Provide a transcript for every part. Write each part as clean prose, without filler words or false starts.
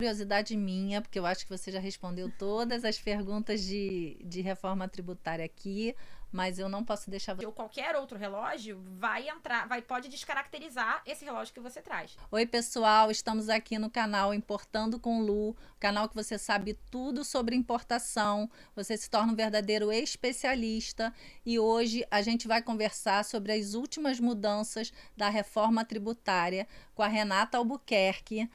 Curiosidade minha, porque eu acho que você já respondeu todas as perguntas de reforma tributária aqui, mas eu não posso deixar você. Ou qualquer outro relógio pode descaracterizar esse relógio que você traz. Oi, pessoal, estamos aqui no canal Importando com Lu, canal que você sabe tudo sobre importação, você se torna um verdadeiro especialista e hoje a gente vai conversar sobre as últimas mudanças da reforma tributária com a Renata Albuquerque.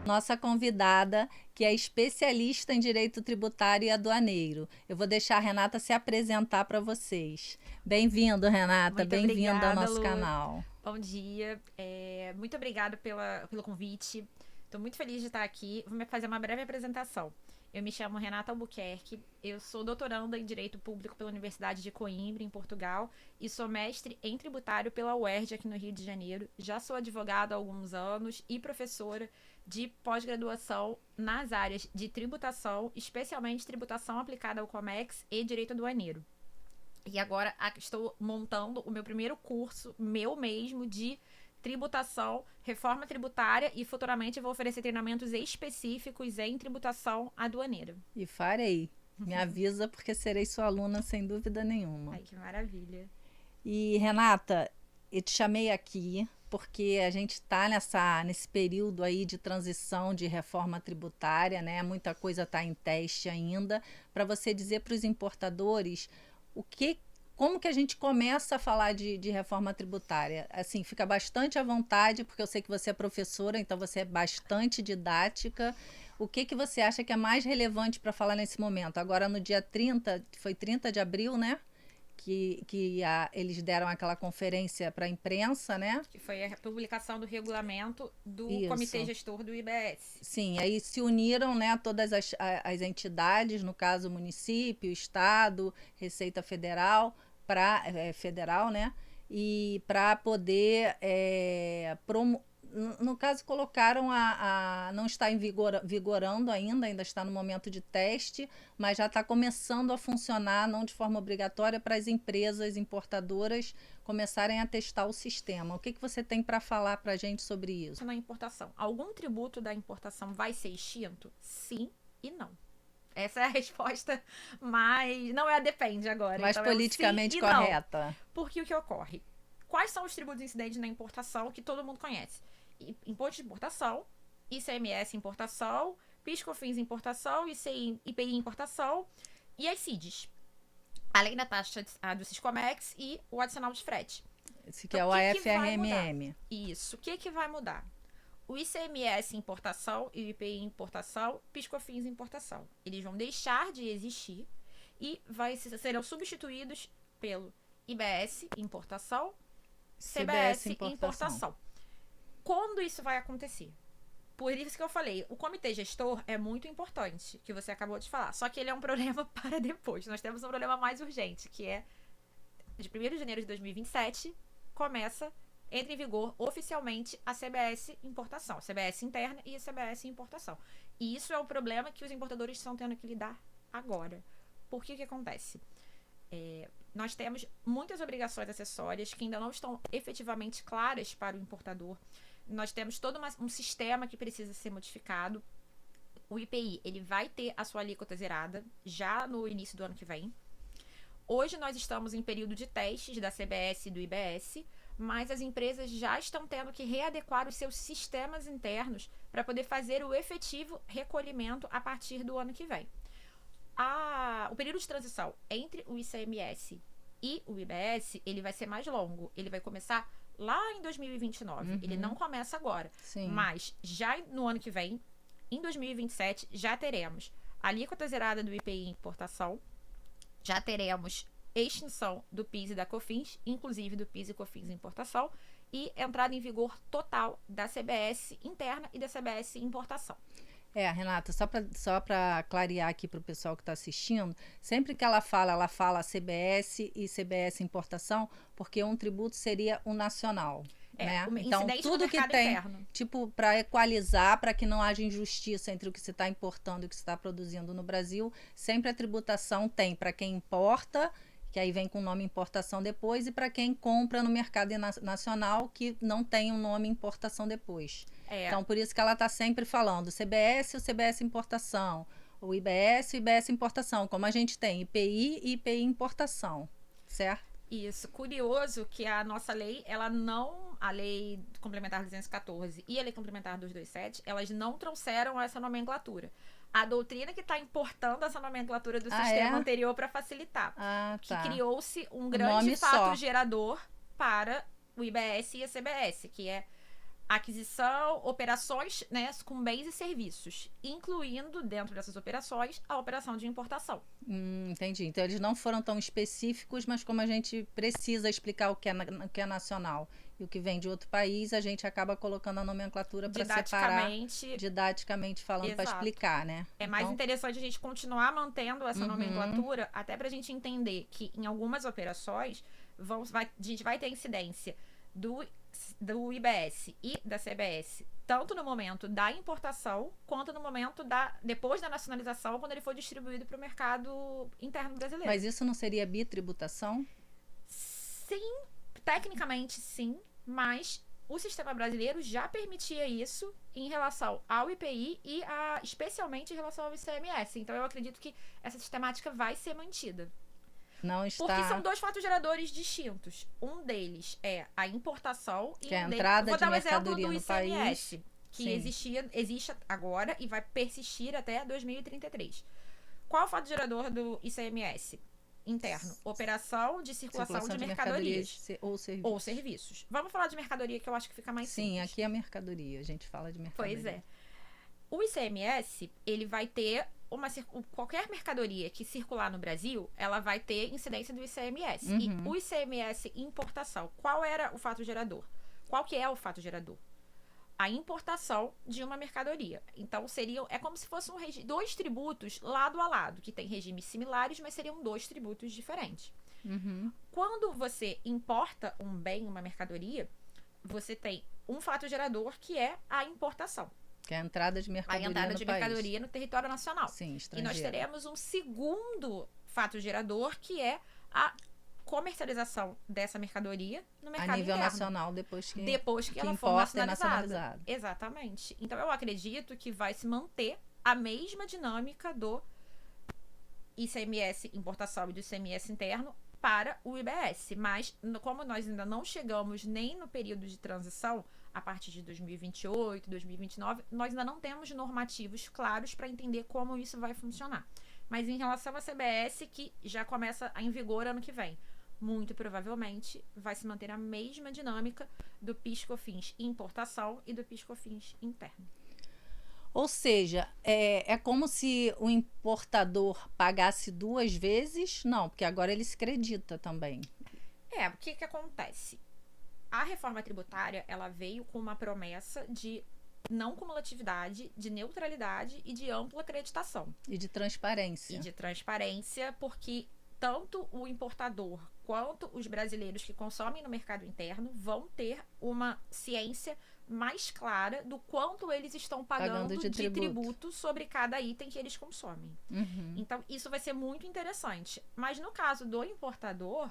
Nossa convidada, que é especialista em direito tributário e aduaneiro. Eu vou deixar a Renata se apresentar para vocês. Bem-vindo, Renata. Muito Bem-vinda ao obrigada, nosso Lu. canal. Bom dia. Muito obrigada pelo convite. Estou muito feliz de estar aqui. Vou fazer uma breve apresentação. Eu me chamo Renata Albuquerque, eu sou doutoranda em Direito Público pela Universidade de Coimbra, em Portugal, e sou mestre em tributário pela UERJ, aqui no Rio de Janeiro. Já sou advogada há alguns anos e professora de pós-graduação nas áreas de tributação, especialmente tributação aplicada ao Comex e direito aduaneiro. E agora estou montando o meu primeiro curso, meu mesmo, de tributação, reforma tributária, e futuramente vou oferecer treinamentos específicos em tributação aduaneira. E farei. Me avisa porque serei sua aluna sem dúvida nenhuma. Ai, que maravilha. E Renata, eu te chamei aqui porque a gente está nesse período aí de transição de reforma tributária, né? Muita coisa está em teste ainda, para você dizer para os importadores como que a gente começa a falar de reforma tributária. Assim, fica bastante à vontade, porque eu sei que você é professora, então você é bastante didática. O que você acha que é mais relevante para falar nesse momento? Agora, no dia 30, foi 30 de abril, né? Eles deram aquela conferência para a imprensa, né? Que foi a publicação do regulamento do Isso. Comitê Gestor do IBS. Sim, aí se uniram, né, todas as entidades, no caso o município, Estado, Receita Federal, federal, né? E para poder, no caso, colocaram não está vigorando ainda está no momento de teste, mas já está começando a funcionar, não de forma obrigatória, para as empresas importadoras começarem a testar o sistema. O que você tem para falar para a gente sobre isso? Na importação, algum tributo da importação vai ser extinto? Sim e não. Essa é a resposta, mas não é a depende agora. Mais então politicamente sim correta. Não. Porque o que ocorre? Quais são os tributos incidentes na importação que todo mundo conhece? Imposto de importação, ICMS importação, PIS/COFINS importação, IPI importação e as CIDs. Além da taxa do Siscomex e o adicional de frete. Esse que então, é o AFRMM. Isso. O que vai mudar? O ICMS importação e o IPI importação, PIS/COFINS importação. Eles vão deixar de existir e serão substituídos pelo IBS importação, CBS importação. Quando isso vai acontecer? Por isso que eu falei, o comitê gestor é muito importante, que você acabou de falar. Só que ele é um problema para depois. Nós temos um problema mais urgente, que é de 1º de janeiro de 2027, entra em vigor oficialmente a CBS importação, a CBS interna e a CBS importação. E isso é o problema que os importadores estão tendo que lidar agora. Por que acontece? Nós temos muitas obrigações acessórias que ainda não estão efetivamente claras para o importador. Nós temos todo um sistema que precisa ser modificado. O IPI, ele vai ter a sua alíquota zerada já no início do ano que vem. Hoje nós estamos em período de testes da CBS e do IBS, mas as empresas já estão tendo que readequar os seus sistemas internos para poder fazer o efetivo recolhimento a partir do ano que vem. O período de transição entre o ICMS e o IBS, ele vai ser mais longo. Ele vai começar lá em 2029. Ele não começa agora. Sim. Mas já no ano que vem, em 2027, já teremos a alíquota zerada do IPI importação, já teremos extinção do PIS e da COFINS, inclusive do PIS e COFINS importação, e entrada em vigor total da CBS interna e da CBS importação. Renata, só para clarear aqui para o pessoal que está assistindo, sempre que ela fala CBS e CBS importação, porque um tributo seria o nacional. né? Então, incidente no tudo que mercado tem, interno. tipo, para equalizar, para que não haja injustiça entre o que se está importando e o que se está produzindo no Brasil, sempre a tributação tem para quem importa, que aí vem com o nome importação depois, e para quem compra no mercado nacional, que não tem o nome importação depois. Então, por isso que ela está sempre falando CBS ou CBS importação, o IBS, o IBS importação, como a gente tem IPI e IPI importação, certo? Isso. Curioso que a nossa lei, ela não... A lei complementar 214 e a lei complementar 227, elas não trouxeram essa nomenclatura. A doutrina que está importando essa nomenclatura do sistema anterior para facilitar. Que criou-se um grande fato gerador para o IBS e a CBS, que é aquisição, operações, né, com bens e serviços, incluindo dentro dessas operações a operação de importação. Entendi. Então eles não foram tão específicos, mas como a gente precisa explicar o que é nacional e o que vem de outro país, a gente acaba colocando a nomenclatura para separar didaticamente falando, para explicar, né? É mais interessante a gente continuar mantendo essa nomenclatura, até para a gente entender que em algumas operações a gente vai ter incidência do IBS e da CBS, tanto no momento da importação, quanto no momento depois da nacionalização, quando ele for distribuído para o mercado interno brasileiro. Mas isso não seria bitributação? Sim, tecnicamente sim, mas o sistema brasileiro já permitia isso em relação ao IPI e especialmente em relação ao ICMS. Então eu acredito que essa sistemática vai ser mantida. Não está... Porque são dois fatos geradores distintos. Um deles é a importação que é a entrada de mercadoria no país, que existe agora e vai persistir até 2033. Qual é o fato gerador do ICMS interno? Operação de circulação de mercadorias ou serviços. Vamos falar de mercadoria, que eu acho que fica mais simples. Sim, aqui é mercadoria. A gente fala de mercadoria. Pois é. O ICMS, ele vai ter qualquer mercadoria que circular no Brasil, ela vai ter incidência do ICMS. E o ICMS importação, qual era o fato gerador? Qual que é o fato gerador? A importação de uma mercadoria. Então, é como se fossem dois tributos lado a lado, que têm regimes similares, mas seriam dois tributos diferentes. Quando você importa um bem, uma mercadoria, você tem um fato gerador que é a importação. Que é a entrada de mercadoria no território nacional. Sim, estrangeiro. E nós teremos um segundo fato gerador, que é a comercialização dessa mercadoria no mercado a nível interno. nacional, depois que ela for nacionalizada. Exatamente. Então, eu acredito que vai se manter a mesma dinâmica do ICMS importação e do ICMS interno para o IBS. Mas, como nós ainda não chegamos nem no período de transição, a partir de 2028, 2029, nós ainda não temos normativos claros para entender como isso vai funcionar. Mas em relação à CBS, que já começa em vigor ano que vem, muito provavelmente vai se manter a mesma dinâmica do PIS/COFINS importação e do PIS/COFINS interno. Ou seja, é como se o importador pagasse duas vezes? Não, porque agora ele se acredita também. O que acontece? A reforma tributária, ela veio com uma promessa de não cumulatividade, de neutralidade e de ampla acreditação. E de transparência. Porque tanto o importador quanto os brasileiros que consomem no mercado interno vão ter uma ciência mais clara do quanto eles estão pagando de tributo sobre cada item que eles consomem. Então, isso vai ser muito interessante. Mas no caso do importador,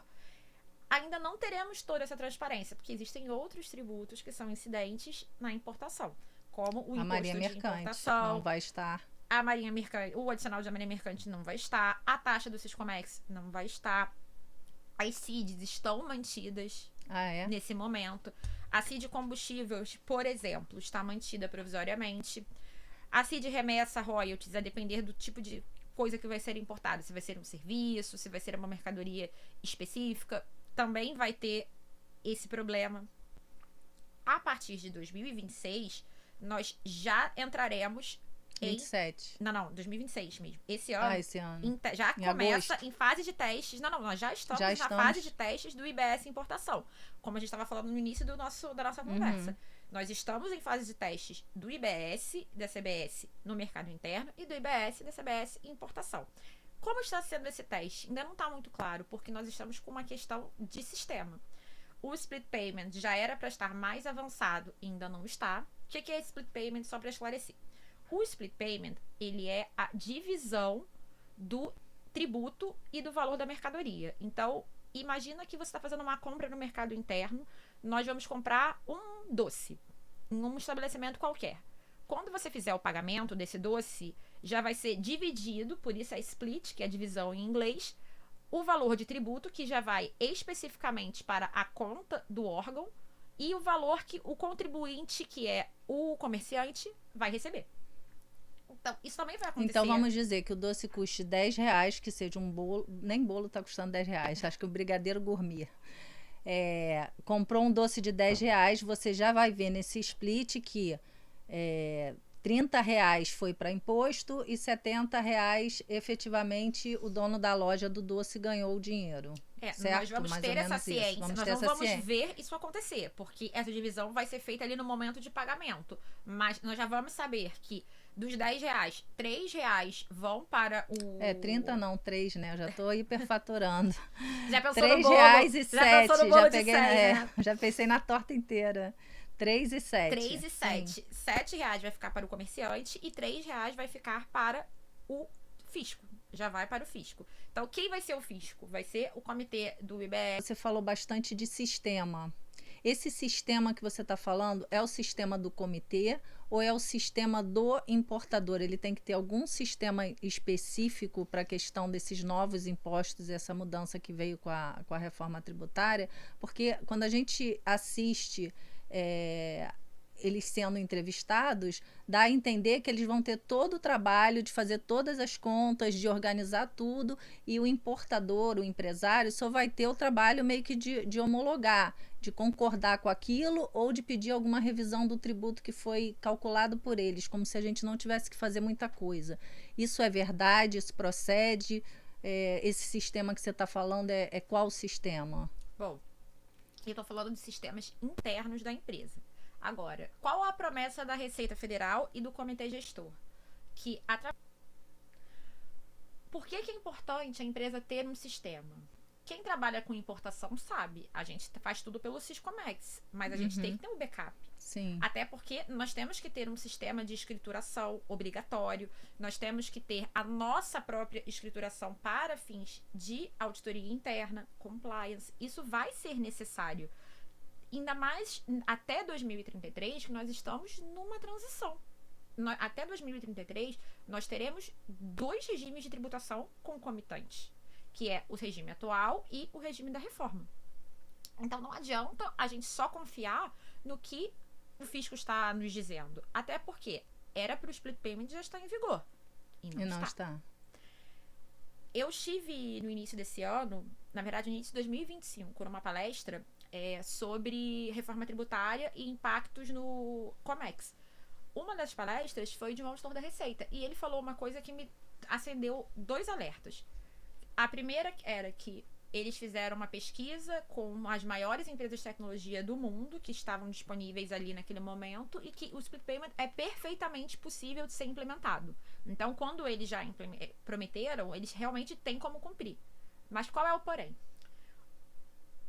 ainda não teremos toda essa transparência, porque existem outros tributos que são incidentes na importação, como o imposto de importação. Não vai estar. A Marinha Mercante, o adicional de Marinha Mercante não vai estar, a taxa do Siscomex não vai estar, as CIDs estão mantidas nesse momento. A CID combustíveis, por exemplo, está mantida provisoriamente. A CID remessa royalties, a depender do tipo de coisa que vai ser importada, se vai ser um serviço, se vai ser uma mercadoria específica, também vai ter esse problema. A partir de 2026, nós já entraremos 27. Não, 2026 mesmo. Esse ano. Esse ano. Já começa em fase de testes. Nós já estamos na fase de testes do IBS importação. Como a gente estava falando no início da nossa conversa. Nós estamos em fase de testes do IBS, da CBS no mercado interno e do IBS e da CBS em importação. Como está sendo esse teste? Ainda não está muito claro, porque nós estamos com uma questão de sistema. O split payment já era para estar mais avançado e ainda não está. O que é split payment, só para esclarecer? O split payment, ele é a divisão do tributo e do valor da mercadoria. Então, imagina que você está fazendo uma compra no mercado interno, nós vamos comprar um doce em um estabelecimento qualquer. Quando você fizer o pagamento desse doce, já vai ser dividido, por isso é split, que é divisão em inglês, o valor de tributo, que já vai especificamente para a conta do órgão, e o valor que o contribuinte, que é o comerciante, vai receber. Então, isso também vai acontecer. Então, vamos dizer que o doce custe R$10, que seja um bolo. Nem bolo está custando R$10. Acho que o brigadeiro gourmet. Comprou um doce de R$10, você já vai ver nesse split que R$30 foi para imposto e R$70 efetivamente o dono da loja do doce ganhou o dinheiro. Certo? Nós vamos ter essa ciência, nós não vamos ver isso acontecer, porque essa divisão vai ser feita ali no momento de pagamento. Mas nós já vamos saber que dos R$10, R$3 vão para o... 30 não, 3, né? Eu já tô hiperfaturando. Já pensou no bolo? R$3,07. Já pensou no bolo de 100, né? Já pensei na torta inteira. 3,07. 3,07. R$7 vai ficar para o comerciante e R$3 vai ficar para o fisco. Já vai para o fisco. Então, quem vai ser o fisco? Vai ser o comitê do IBS. Você falou bastante de sistema. Esse sistema que você está falando é o sistema do comitê ou é o sistema do importador? Ele tem que ter algum sistema específico para a questão desses novos impostos e essa mudança que veio com a reforma tributária? Porque quando a gente assiste eles sendo entrevistados, dá a entender que eles vão ter todo o trabalho de fazer todas as contas, de organizar tudo, e o importador, o empresário, só vai ter o trabalho meio que de homologar, de concordar com aquilo ou de pedir alguma revisão do tributo que foi calculado por eles, como se a gente não tivesse que fazer muita coisa. Isso é verdade? Isso procede? Esse sistema que você está falando é qual sistema? Bom, eu estou falando de sistemas internos da empresa. Agora, qual a promessa da Receita Federal e do Comitê Gestor? Por que é importante a empresa ter um sistema? Quem trabalha com importação sabe, a gente faz tudo pelo Siscomex, mas a gente tem que ter um backup. Sim. Até porque nós temos que ter um sistema de escrituração obrigatório, nós temos que ter a nossa própria escrituração para fins de auditoria interna, compliance. Isso vai ser necessário. Ainda mais até 2033, que nós estamos numa transição. Até 2033, nós teremos 2 regimes de tributação concomitantes, que é o regime atual e o regime da reforma. Então, não adianta a gente só confiar no que o fisco está nos dizendo. Até porque era para o split payment já estar em vigor. E não está. Eu estive no início desse ano, na verdade, no início de 2025, numa palestra sobre reforma tributária e impactos no Comex. Uma das palestras foi de um auditor da Receita e ele falou uma coisa que me acendeu 2 alertas. A primeira era que eles fizeram uma pesquisa com as maiores empresas de tecnologia do mundo que estavam disponíveis ali naquele momento e que o split payment é perfeitamente possível de ser implementado. Então, quando eles já prometeram, eles realmente têm como cumprir. Mas qual é o porém?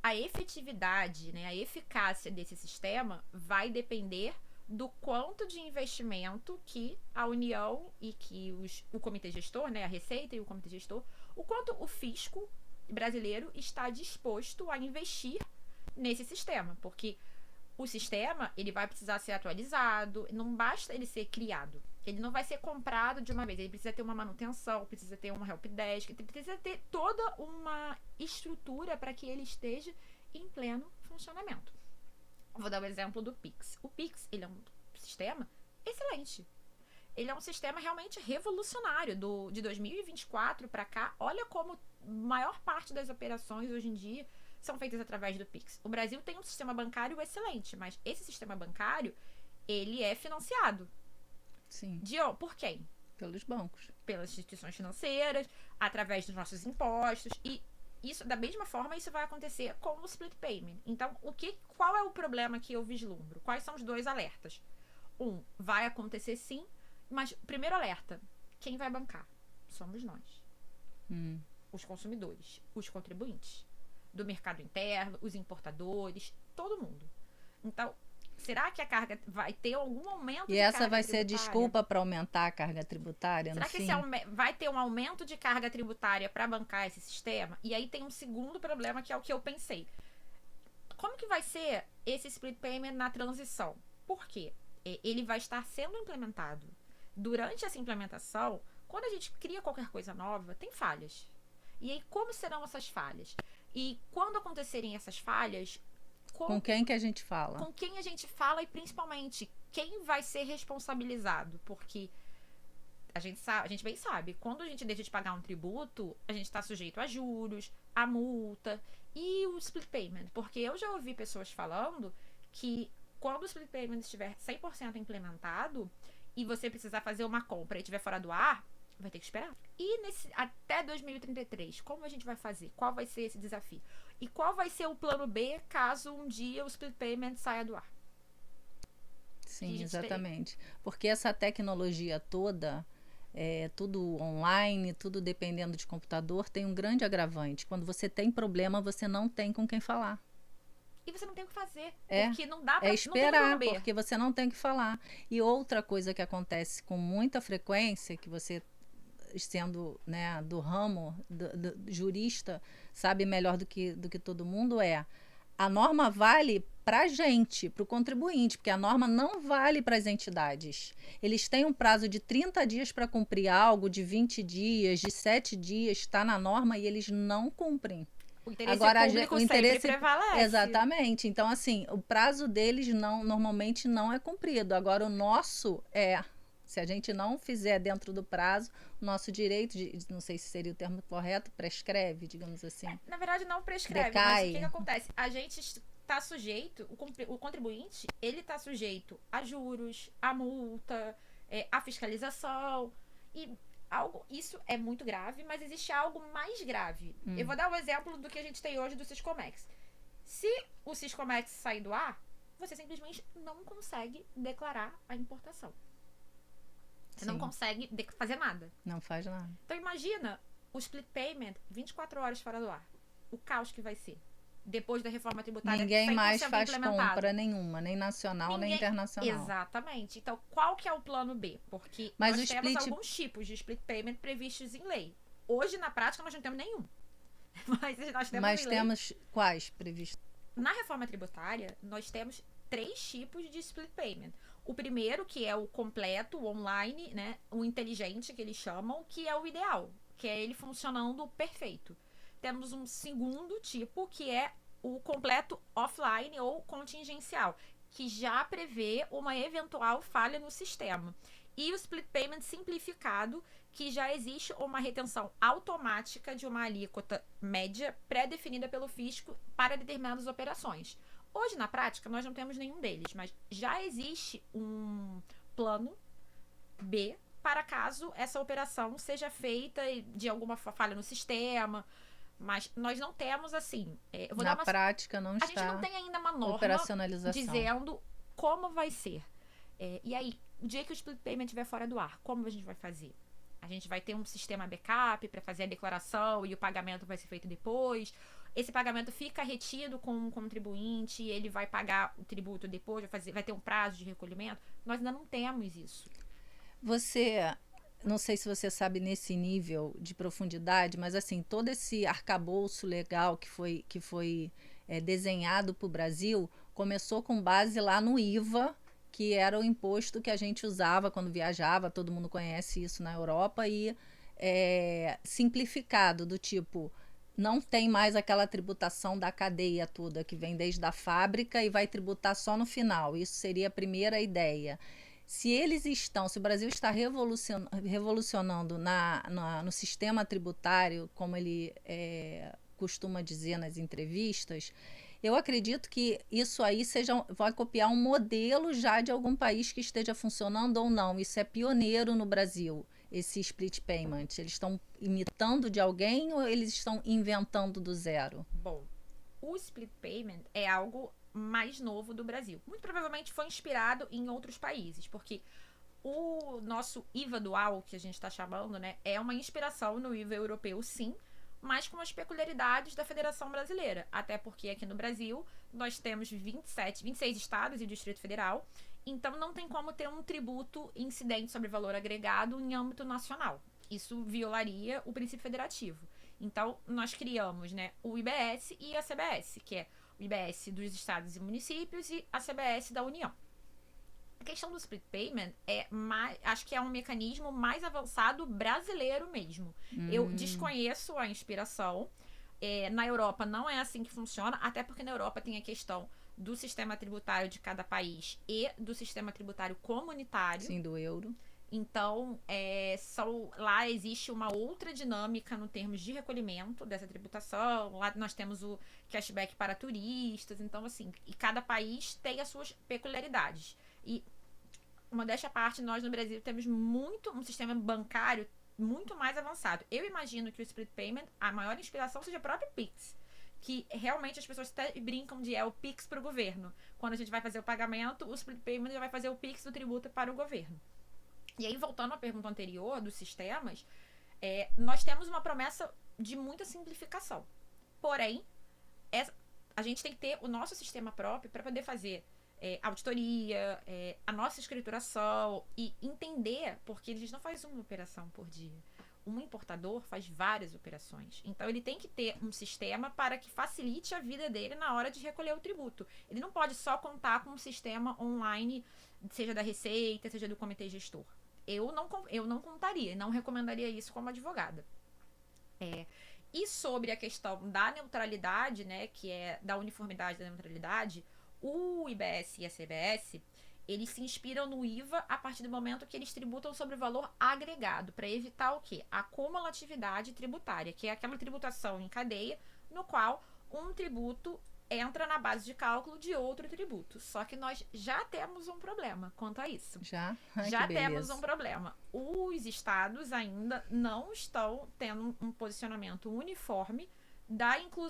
A efetividade, a eficácia desse sistema vai depender do quanto de investimento que a União e que o Comitê Gestor, a Receita e o Comitê Gestor, o quanto o fisco brasileiro está disposto a investir nesse sistema. Porque o sistema, ele vai precisar ser atualizado, não basta ele ser criado. Ele não vai ser comprado de uma vez, ele precisa ter uma manutenção, precisa ter uma helpdesk, precisa ter toda uma estrutura para que ele esteja em pleno funcionamento. Vou dar o exemplo do Pix. O Pix, ele é um sistema excelente. Ele é um sistema realmente revolucionário. De 2024 para cá, olha como a maior parte das operações hoje em dia são feitas através do Pix. O Brasil tem um sistema bancário excelente, mas esse sistema bancário, ele é financiado. Sim. Por quem? Pelos bancos. Pelas instituições financeiras, através dos nossos impostos. E isso, da mesma forma, isso vai acontecer com o split payment. Então, qual é o problema que eu vislumbro? Quais são os 2 alertas? Vai acontecer sim, mas primeiro alerta, quem vai bancar? Somos nós. Os consumidores, os contribuintes. do mercado interno, os importadores, todo mundo. Então, será que a carga vai ter algum aumento E de essa carga vai ser a tributária? desculpa para aumentar a carga tributária Será no que fim? vai ter um aumento de carga tributária para bancar esse sistema? E aí tem um segundo problema, que é o que eu pensei. Como que vai ser esse split payment na transição? Por quê? Ele vai estar sendo implementado. Durante essa implementação, quando a gente cria qualquer coisa nova, tem falhas. E aí, como serão essas falhas? E quando acontecerem essas falhas, Com quem que a gente fala? com quem a gente fala e principalmente quem vai ser responsabilizado? Porque a gente bem sabe, quando a gente deixa de pagar um tributo, a gente está sujeito a juros, a multa e o split payment. Porque eu já ouvi pessoas falando que quando o split payment estiver 100% implementado e você precisar fazer uma compra e estiver fora do ar, vai ter que esperar. E até 2033, como a gente vai fazer? Qual vai ser esse desafio? E qual vai ser o plano B caso um dia o split payment saia do ar? Sim, exatamente. Porque essa tecnologia toda, tudo online, tudo dependendo de computador, tem um grande agravante. Quando você tem problema, você não tem com quem falar. E você não tem o que fazer. É, porque não dá pra, é esperar, não tem porque você não tem o que falar. E outra coisa que acontece com muita frequência, que você, sendo, né, do ramo, do jurista, sabe melhor do que todo mundo, a norma vale para a gente, para o contribuinte, porque a norma não vale para as entidades. Eles têm um prazo de 30 dias para cumprir algo, de 20 dias, de 7 dias, está na norma e eles não cumprem. O interesse público o interesse sempre prevalece. Exatamente. Então, assim, o prazo deles normalmente não é cumprido. Agora, o nosso se a gente não fizer dentro do prazo, o nosso direito, não sei se seria o termo correto, prescreve, digamos assim. Na verdade, não prescreve, decai. Mas o que acontece? A gente está sujeito, o contribuinte, ele está sujeito a juros, a multa, a fiscalização. E isso é muito grave, mas existe algo mais grave. Eu vou dar um exemplo do que a gente tem hoje do Siscomex. Se o Siscomex sair do ar, você simplesmente não consegue declarar a importação. Você não consegue fazer nada. Não faz nada. Então imagina o split payment 24 horas fora do ar. O caos que vai ser. Depois da reforma tributária, ninguém mais faz compra nenhuma, nem nacional, nem internacional. Exatamente. Então, qual que é o plano B? Porque nós temos alguns tipos de split payment previstos em lei. Hoje, na prática, nós não temos nenhum. Mas temos quais previstos? Na reforma tributária, nós temos 3 tipos de split payment. O primeiro, que é o completo, o online, né? O inteligente, que eles chamam, que é o ideal, que é ele funcionando perfeito. Temos um segundo tipo, que é o completo offline ou contingencial, que já prevê uma eventual falha no sistema. E o split payment simplificado, que já existe uma retenção automática de uma alíquota média pré-definida pelo fisco para determinadas operações. Hoje, na prática, nós não temos nenhum deles, mas já existe um plano B para caso essa operação seja feita de alguma falha no sistema. Mas nós não temos, assim... Na prática, não está. A gente não tem ainda uma norma dizendo como vai ser. E aí, o dia que o split payment estiver fora do ar, como a gente vai fazer? A gente vai ter um sistema backup para fazer a declaração e o pagamento vai ser feito depois. Esse pagamento fica retido com o contribuinte, ele vai pagar o tributo depois, vai ter um prazo de recolhimento. Nós ainda não temos isso. Não sei se você sabe nesse nível de profundidade, mas assim, todo esse arcabouço legal que foi desenhado para o Brasil começou com base lá no IVA, que era o imposto que a gente usava quando viajava, todo mundo conhece isso na Europa, e simplificado, do tipo, não tem mais aquela tributação da cadeia toda, que vem desde a fábrica e vai tributar só no final. Isso seria a primeira ideia. Se o Brasil está revolucionando no sistema tributário, como ele costuma dizer nas entrevistas, eu acredito que isso aí vai copiar um modelo já de algum país que esteja funcionando ou não. Isso é pioneiro no Brasil, esse split payment. Eles estão imitando de alguém ou eles estão inventando do zero? Bom, o split payment é algo mais novo do Brasil. Muito provavelmente foi inspirado em outros países, porque o nosso IVA dual, que a gente está chamando, né, é uma inspiração no IVA europeu, sim, mas com as peculiaridades da Federação Brasileira. Até porque aqui no Brasil nós temos 26 estados e o Distrito Federal, então não tem como ter um tributo incidente sobre valor agregado em âmbito nacional. Isso violaria o princípio federativo. Então, nós criamos, né, o IBS e a CBS, que é o IBS dos estados e municípios e a CBS da União. A questão do split payment acho que é um mecanismo mais avançado brasileiro mesmo. Eu desconheço a inspiração. Na Europa não é assim que funciona, até porque na Europa tem a questão do sistema tributário de cada país e do sistema tributário comunitário. Sim, do euro. Então, lá existe uma outra dinâmica no termos de recolhimento dessa tributação. Lá nós temos o cashback para turistas. Então, assim, e cada país tem as suas peculiaridades. E, modéstia à parte, nós no Brasil temos um sistema bancário muito mais avançado. Eu imagino que o split payment, a maior inspiração seja o próprio Pix. Que realmente as pessoas até brincam de o Pix para o governo. Quando a gente vai fazer o pagamento, o split payment já vai fazer o Pix do tributo para o governo. E aí, voltando à pergunta anterior dos sistemas, nós temos uma promessa de muita simplificação. Porém, a gente tem que ter o nosso sistema próprio para poder fazer auditoria, a nossa escrituração e entender, porque eles não fazem uma operação por dia. Um importador faz várias operações. Então, ele tem que ter um sistema para que facilite a vida dele na hora de recolher o tributo. Ele não pode só contar com um sistema online, seja da Receita, seja do Comitê Gestor. Eu não contaria, não recomendaria isso como advogada. E sobre a questão da neutralidade, né, que é da uniformidade da neutralidade, o IBS e a CBS, eles se inspiram no IVA a partir do momento que eles tributam sobre o valor agregado, para evitar o quê? A cumulatividade tributária, que é aquela tributação em cadeia, no qual um tributo entra na base de cálculo de outro tributo. Só que nós já temos um problema quanto a isso. Já Temos um problema. Os estados ainda não estão tendo um posicionamento uniforme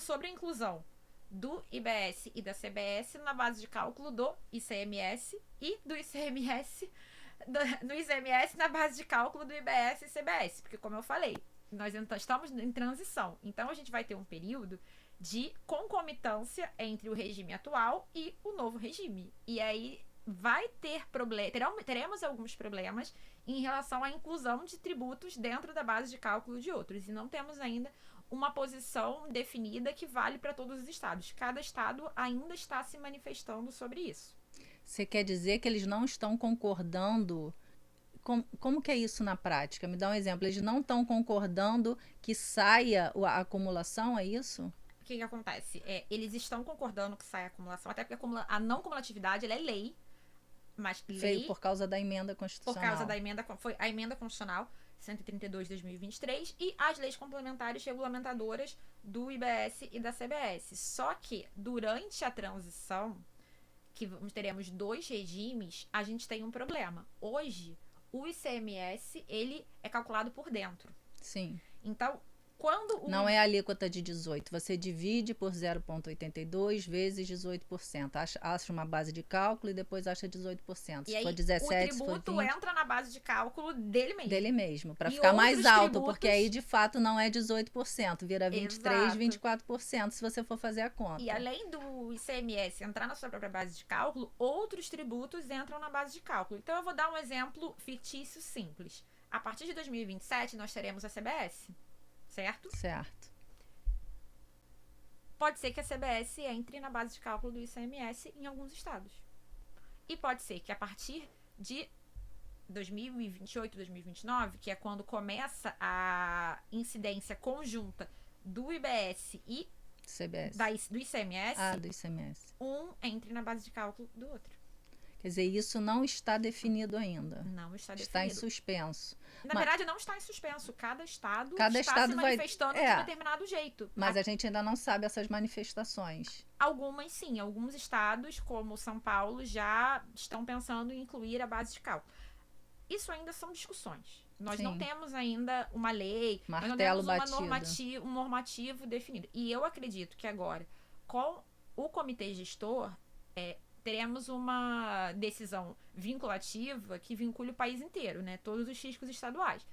sobre a inclusão do IBS e da CBS na base de cálculo do ICMS e do ICMS no ICMS na base de cálculo do IBS e CBS. Porque, como eu falei, nós estamos em transição. Então, a gente vai ter um período de concomitância entre o regime atual e o novo regime. E aí vai ter teremos alguns problemas em relação à inclusão de tributos dentro da base de cálculo de outros. E não temos ainda uma posição definida que vale para todos os estados. Cada estado ainda está se manifestando sobre isso. Você quer dizer que eles não estão concordando? Como que é isso na prática? Me dá um exemplo. Eles não estão concordando que saia a acumulação, é isso? O que acontece? Eles estão concordando que saia a acumulação, até porque a não cumulatividade ela é lei, mas veio por causa da emenda constitucional. Por causa da emenda, foi a emenda constitucional 132 de 2023 e as leis complementares regulamentadoras do IBS e da CBS. Só que durante a transição, que teremos 2 regimes, a gente tem um problema. Hoje, o ICMS ele é calculado por dentro. Sim. Então, não é a alíquota de 18%. Você divide por 0,82 vezes 18%. Acha uma base de cálculo e depois acha 18%. Se for 17%, se for 20%... o tributo entra na base de cálculo dele mesmo. Dele mesmo, para ficar mais alto, porque aí de fato não é 18%, vira 23%, 24% se você for fazer a conta. E além do ICMS entrar na sua própria base de cálculo, outros tributos entram na base de cálculo. Então eu vou dar um exemplo fictício simples. A partir de 2027 nós teremos a CBS. Certo? Certo. Pode ser que a CBS entre na base de cálculo do ICMS em alguns estados. E pode ser que a partir de 2028, 2029, que é quando começa a incidência conjunta do IBS e CBS. do ICMS, do ICMS, um entre na base de cálculo do outro. Quer dizer, isso não está definido ainda. Não está definido. Está em suspenso. Na verdade, não está em suspenso. Cada estado se manifestando de determinado jeito. Mas a gente ainda não sabe essas manifestações. Algumas sim. Alguns estados, como São Paulo, já estão pensando em incluir a base de cálculo. Isso ainda são discussões. Nós não temos ainda uma lei, martelo nós não temos um normativo definido. E eu acredito que agora, com o comitê gestor, teremos uma decisão vinculativa que vincule o país inteiro, né? Todos os fiscos estaduais.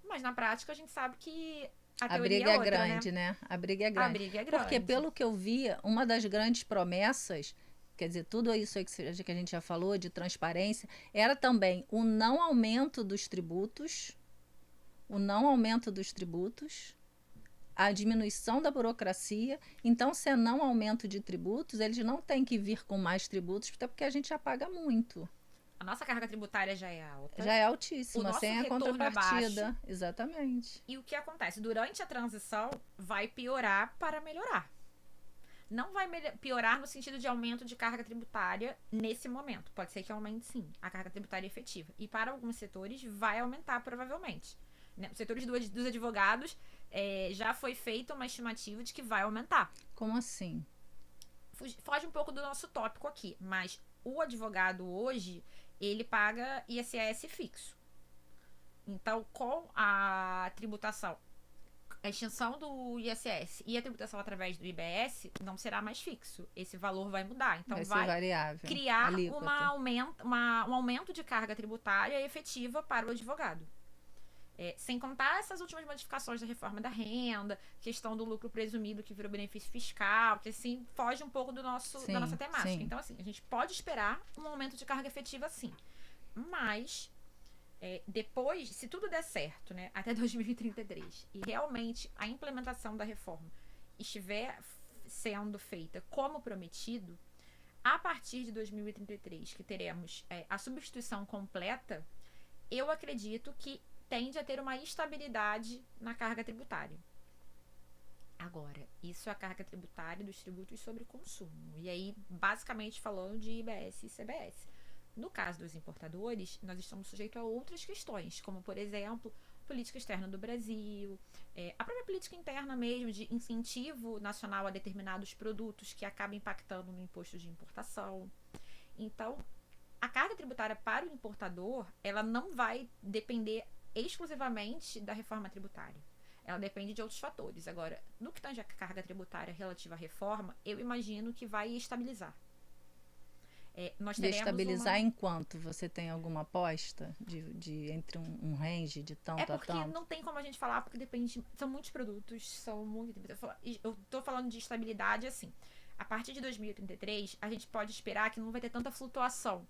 Mas na prática a gente sabe que A A teoria briga é é outra, grande, né? A briga é A grande. briga é Porque, grande. pelo que eu vi, uma das grandes promessas, quer dizer, tudo isso aí que a gente já falou, de transparência, era também o não aumento dos tributos, o não aumento dos tributos, a diminuição da burocracia. Então, se é não aumento de tributos, eles não têm que vir com mais tributos, até porque a gente já paga muito. A nossa carga tributária já é alta. Já é O altíssima, nosso sem a retorno é contrapartida. baixo. Exatamente. E o que acontece? Durante a transição, vai piorar para melhorar. Não vai piorar no sentido de aumento de carga tributária nesse momento. Pode ser que aumente, sim, a carga tributária efetiva. E para alguns setores, vai aumentar provavelmente. Né? Nos setores dos advogados, já foi feita uma estimativa de que vai aumentar. Como assim? Foge um pouco do nosso tópico aqui, mas o advogado hoje, ele paga ISS fixo. Então, com a tributação, a extinção do ISS e a tributação através do IBS, não será mais fixo. Esse valor vai mudar. Então, Vai ser vai variável. criar Alíquota. um aumento de carga tributária efetiva para o advogado. Sem contar essas últimas modificações da reforma da renda, questão do lucro presumido que virou benefício fiscal, que assim foge um pouco da nossa temática. Sim. Então, assim, a gente pode esperar um aumento de carga efetiva, sim. Mas, depois, se tudo der certo, né, até 2033, e realmente a implementação da reforma estiver sendo feita como prometido, a partir de 2033, que teremos a substituição completa, eu acredito que tende a ter uma estabilidade na carga tributária. Agora, isso é a carga tributária dos tributos sobre consumo. E aí, basicamente falando de IBS e CBS. No caso dos importadores, nós estamos sujeitos a outras questões, como, por exemplo, política externa do Brasil, a própria política interna mesmo de incentivo nacional a determinados produtos que acaba impactando no imposto de importação. Então, a carga tributária para o importador, ela não vai depender exclusivamente da reforma tributária. Ela depende de outros fatores. Agora, no que tange a carga tributária relativa à reforma, eu imagino que vai estabilizar. Nós teremos Estabilizar enquanto? Você tem alguma aposta de entre um range de tanto a porque tanto? não tem como a gente falar, porque depende. São muitos produtos, são muito. Eu tô falando de estabilidade assim. A partir de 2033, a gente pode esperar que não vai ter tanta flutuação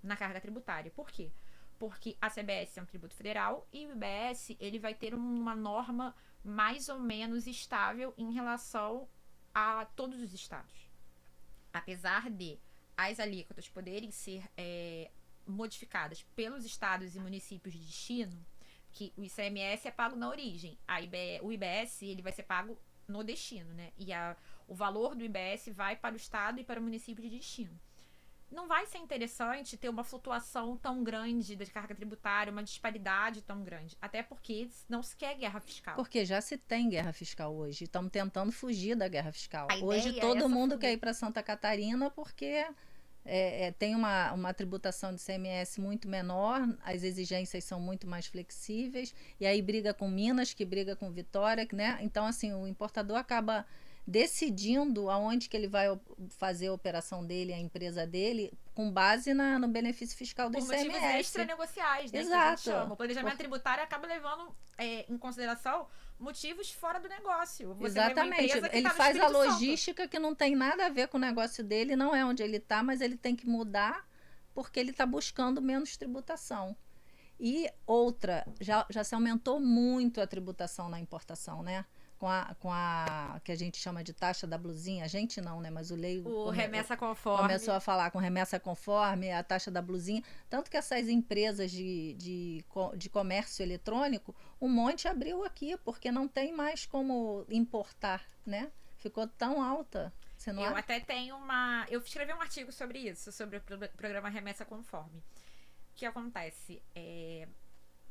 na carga tributária. Por quê? Porque a CBS é um tributo federal e o IBS ele vai ter uma norma mais ou menos estável em relação a todos os estados. Apesar de as alíquotas poderem ser modificadas pelos estados e municípios de destino, que o ICMS é pago na origem, o IBS ele vai ser pago no destino, né? E o valor do IBS vai para o estado e para o município de destino. Não vai ser interessante ter uma flutuação tão grande da carga tributária, uma disparidade tão grande. Até porque não se quer guerra fiscal. Porque já se tem guerra fiscal hoje. Estamos tentando fugir da guerra fiscal. A Hoje ideia todo é mundo quer ir para Santa Catarina porque tem uma tributação de CMS muito menor, as exigências são muito mais flexíveis, e aí briga com Minas, que briga com Vitória, né? Então, assim, o importador acaba decidindo aonde que ele vai fazer a operação dele, a empresa dele, com base no benefício fiscal do ICMS. Por motivos extra-negociais, né? Exato. Que a gente chama. O planejamento tributário acaba levando em consideração motivos fora do negócio. Você Exatamente. Ele faz a logística que não tem nada a ver com o negócio dele, não é onde ele está, mas ele tem que mudar porque ele está buscando menos tributação. E outra, já se aumentou muito a tributação na importação, né? Com a que a gente chama de taxa da blusinha, a gente não, né? Mas o leigo remessa conforme começou a falar com remessa conforme, a taxa da blusinha. Tanto que essas empresas de comércio eletrônico, um monte abriu aqui, porque não tem mais como importar, né? Ficou tão alta. Você não Eu até tenho eu escrevi um artigo sobre isso, sobre o programa Remessa Conforme. O que acontece?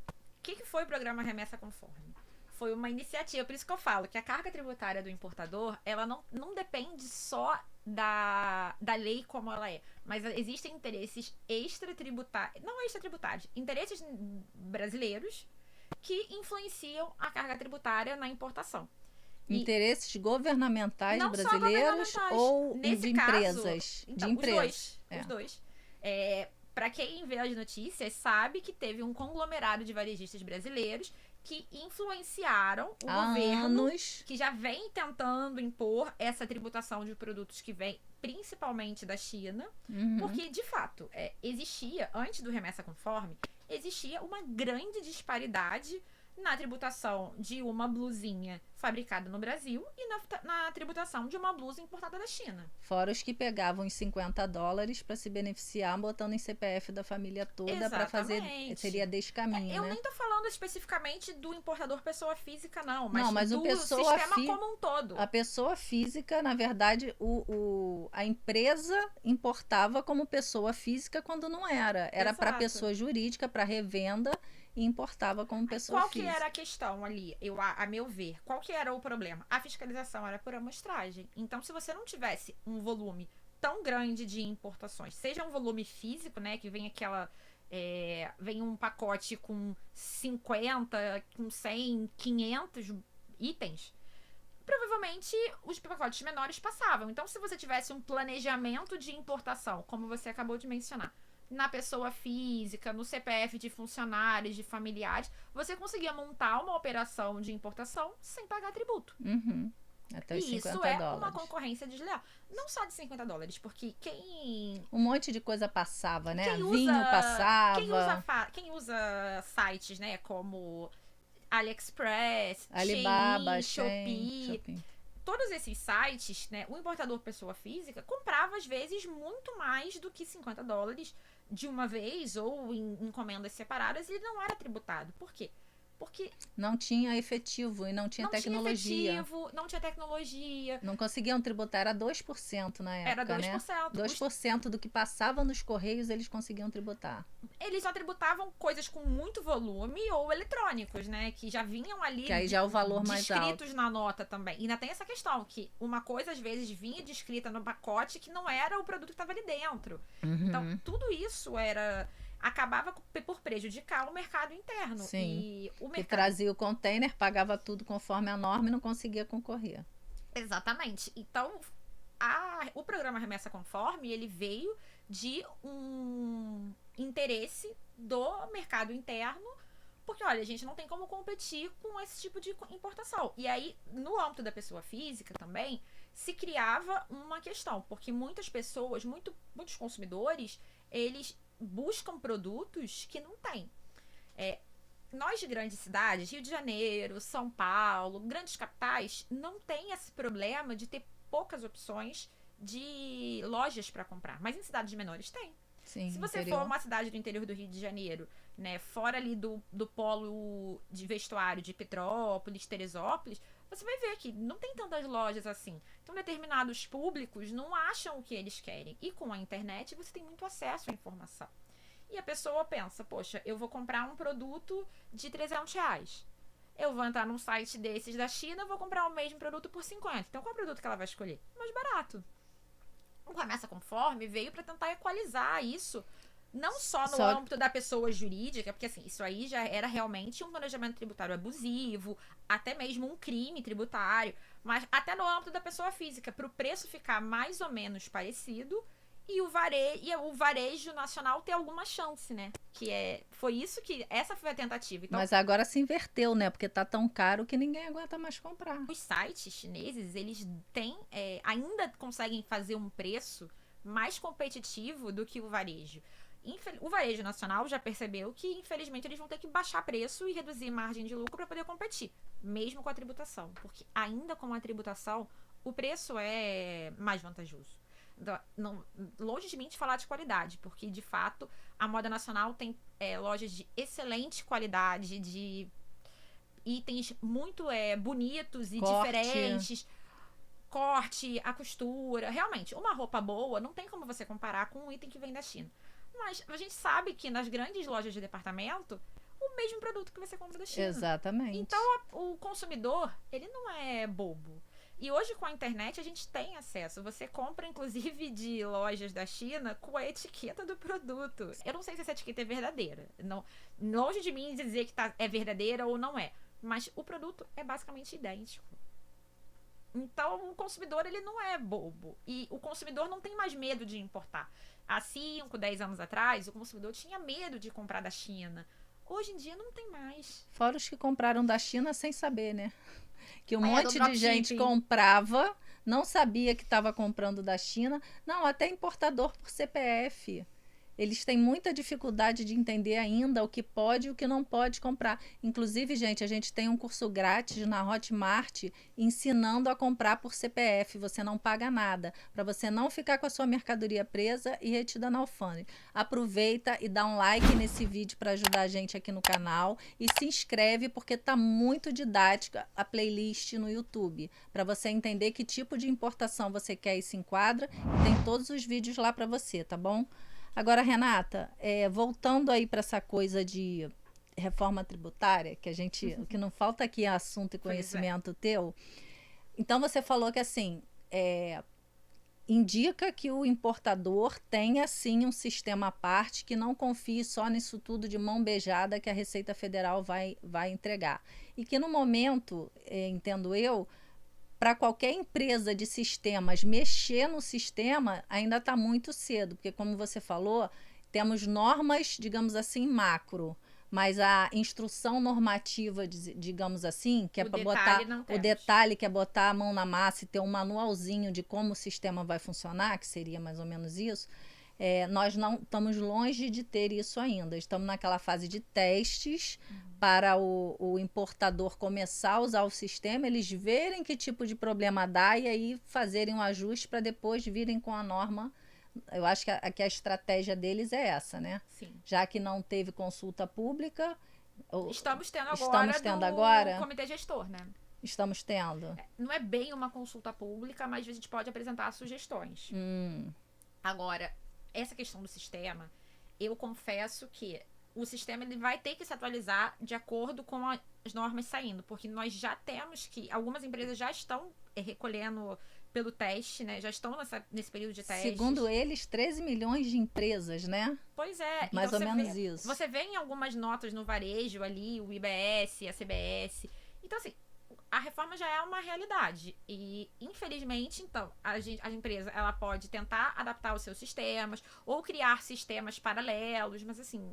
O que foi o programa Remessa Conforme? Foi uma iniciativa, por isso que eu falo que a carga tributária do importador, ela não depende só da lei como ela é, mas existem interesses extratributários, interesses brasileiros que influenciam a carga tributária na importação. Interesses governamentais brasileiros ou de empresas? Então, de empresas. Os dois. Para quem vê as notícias, sabe que teve um conglomerado de varejistas brasileiros que influenciaram o Há governo, anos. que já vem tentando impor essa tributação de produtos que vem principalmente da China, porque, de fato, existia, antes do remessa conforme, existia uma grande disparidade na tributação de uma blusinha fabricada no Brasil e na tributação de uma blusa importada da China. Fora os que pegavam os $50 para se beneficiar, botando em CPF da família toda para fazer. Seria desse caminho, eu né? nem tô falando especificamente do importador pessoa física, não, mas o do sistema como um todo. A pessoa física, na verdade, a empresa importava como pessoa física quando não era. Era para pessoa jurídica, para revenda, e importava como pessoa física. Qual que era a questão ali, a meu ver? Qual que era o problema? A fiscalização era por amostragem. Então, se você não tivesse um volume tão grande de importações, seja um volume físico, né, que vem vem um pacote com 50, com 100, 500 itens, provavelmente os pacotes menores passavam. Então, se você tivesse um planejamento de importação, como você acabou de mencionar, na pessoa física, no CPF de funcionários, de familiares, você conseguia montar uma operação de importação sem pagar tributo. Até os $50. Isso é uma concorrência desleal. Não só de $50, porque um monte de coisa passava, né? Vinho passava. Quem usa sites, né, como AliExpress, Alibaba, Shopee, todos esses sites, né, o importador pessoa física comprava às vezes muito mais do que $50 de uma vez ou em encomendas separadas, e ele não era tributado. Por quê? Porque não tinha efetivo e não tinha tecnologia. Não tinha tecnologia. Não conseguiam tributar, era 2% na época, era 2%. Né? 2% do que passava nos correios eles conseguiam tributar. Eles só tributavam coisas com muito volume ou eletrônicos, né? Que já vinham ali. Que aí já é o valor mais alto. Descritos na nota também. E ainda tem essa questão, que uma coisa às vezes vinha descrita no pacote que não era o produto que estava ali dentro. Então, tudo isso acabava por prejudicar o mercado interno. Sim. E o mercado... que trazia o container, pagava tudo conforme a norma e não conseguia concorrer. Exatamente. Então, o programa Remessa Conforme, ele veio de um interesse do mercado interno, porque, olha, a gente não tem como competir com esse tipo de importação. E aí, no âmbito da pessoa física também, se criava uma questão, porque muitas pessoas, muitos consumidores, eles buscam produtos que não tem. Nós de grandes cidades, Rio de Janeiro, São Paulo, grandes capitais, não tem esse problema de ter poucas opções de lojas para comprar. Mas em cidades menores tem. Sim, se você for uma cidade do interior do Rio de Janeiro, né, fora ali do polo de vestuário de Petrópolis, Teresópolis, você vai ver que não tem tantas lojas assim. Então, determinados públicos não acham o que eles querem. E com a internet, você tem muito acesso à informação. E a pessoa pensa, poxa, eu vou comprar um produto de R$300. Eu vou entrar num site desses da China, vou comprar o mesmo produto por 50. Então, qual é o produto que ela vai escolher? Mais barato. O Remessa Conforme veio para tentar equalizar isso, não só no âmbito da pessoa jurídica, porque assim, isso aí já era realmente um planejamento tributário abusivo, até mesmo um crime tributário, mas até no âmbito da pessoa física, para o preço ficar mais ou menos parecido e o varejo nacional ter alguma chance, né? Essa foi a tentativa. Então, mas agora se inverteu, né? Porque tá tão caro que ninguém aguenta mais comprar. Os sites chineses, eles ainda conseguem fazer um preço mais competitivo do que o varejo. O varejo nacional já percebeu que, infelizmente, eles vão ter que baixar preço e reduzir margem de lucro para poder competir, mesmo com a tributação. Porque ainda com a tributação, o preço é mais vantajoso. Longe de mim de falar de qualidade, porque de fato a moda nacional tem lojas de excelente qualidade, de itens muito bonitos e diferentes, corte, a costura, realmente uma roupa boa não tem como você comparar com um item que vem da China, mas a gente sabe que nas grandes lojas de departamento o mesmo produto que você compra da China. Exatamente. Então o consumidor, ele não é bobo. E hoje, com a internet, a gente tem acesso. Você compra, inclusive, de lojas da China com a etiqueta do produto. Eu não sei se essa etiqueta é verdadeira. Não, longe de mim dizer que é verdadeira ou não é. Mas o produto é basicamente idêntico. Então, o consumidor, ele não é bobo. E o consumidor não tem mais medo de importar. Há 5, 10 anos atrás, o consumidor tinha medo de comprar da China. Hoje em dia não tem mais. Fora os que compraram da China sem saber, né? Que um Do monte de gente dropshipping. comprava, não sabia que estava comprando da China. Não, até importador por CPF. Eles têm muita dificuldade de entender ainda o que pode e o que não pode comprar. Inclusive, gente, a gente tem um curso grátis na Hotmart ensinando a comprar por CPF. Você não paga nada, para você não ficar com a sua mercadoria presa e retida na alfândega. Aproveita e dá um like nesse vídeo para ajudar a gente aqui no canal e se inscreve porque tá muito didática a playlist no YouTube, para você entender que tipo de importação você quer e se enquadra. E tem todos os vídeos lá para você, tá bom? Agora, Renata, voltando aí para essa coisa de reforma tributária, que a gente, o que não falta aqui é assunto e conhecimento teu. Então, você falou que assim, indica que o importador tenha sim um sistema à parte, que não confie só nisso tudo de mão beijada que a Receita Federal vai entregar. E que no momento, entendo eu, para qualquer empresa de sistemas mexer no sistema ainda está muito cedo, porque como você falou, temos normas, digamos assim, macro, mas a instrução normativa, digamos assim, que é para botar o detalhe, que é botar a mão na massa e ter um manualzinho de como o sistema vai funcionar, que seria mais ou menos isso, nós não estamos longe de ter isso ainda. Estamos naquela fase de testes para o importador começar a usar o sistema, eles verem que tipo de problema dá e aí fazerem um ajuste para depois virem com a norma. Eu acho que a estratégia deles é essa, né? Sim. Já que não teve consulta pública. Estamos tendo agora comitê gestor, né? Estamos tendo. Não é bem uma consulta pública, mas a gente pode apresentar sugestões. Agora, essa questão do sistema, eu confesso que o sistema ele vai ter que se atualizar de acordo com as normas saindo, porque nós já temos que, algumas empresas já estão recolhendo pelo teste, né? Já estão nesse período de teste. Segundo eles, 13 milhões de empresas, né? Pois é. Mais ou menos isso. Você vê em algumas notas no varejo ali, o IBS, a CBS. Então, assim, a reforma já é uma realidade. E, infelizmente, então, a empresa ela pode tentar adaptar os seus sistemas ou criar sistemas paralelos, mas, assim,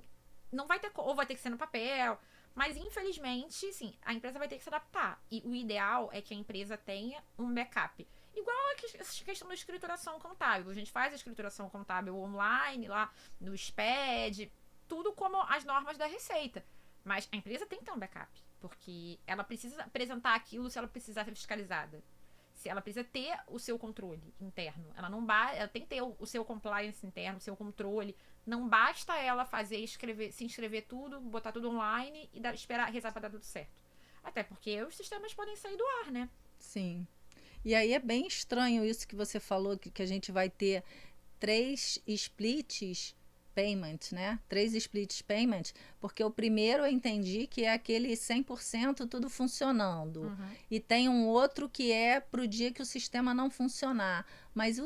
não vai ter... Ou vai ter que ser no papel. Mas, infelizmente, sim, a empresa vai ter que se adaptar. E o ideal é que a empresa tenha um backup. Igual a questão da escrituração contábil. A gente faz a escrituração contábil online, lá no SPED, tudo como as normas da Receita. Mas a empresa tem que ter um backup. Porque ela precisa apresentar aquilo se ela precisar ser fiscalizada. Se ela precisa ter o seu controle interno. Ela tem que ter o seu compliance interno, o seu controle. Não basta ela se inscrever tudo, botar tudo online e esperar, rezar para dar tudo certo. Até porque os sistemas podem sair do ar, né? Sim. E aí é bem estranho isso que você falou, que a gente vai ter 3 splits payment, né? 3 splits payment, porque o primeiro eu entendi que é aquele 100% tudo funcionando. E tem um outro que é para o dia que o sistema não funcionar. Mas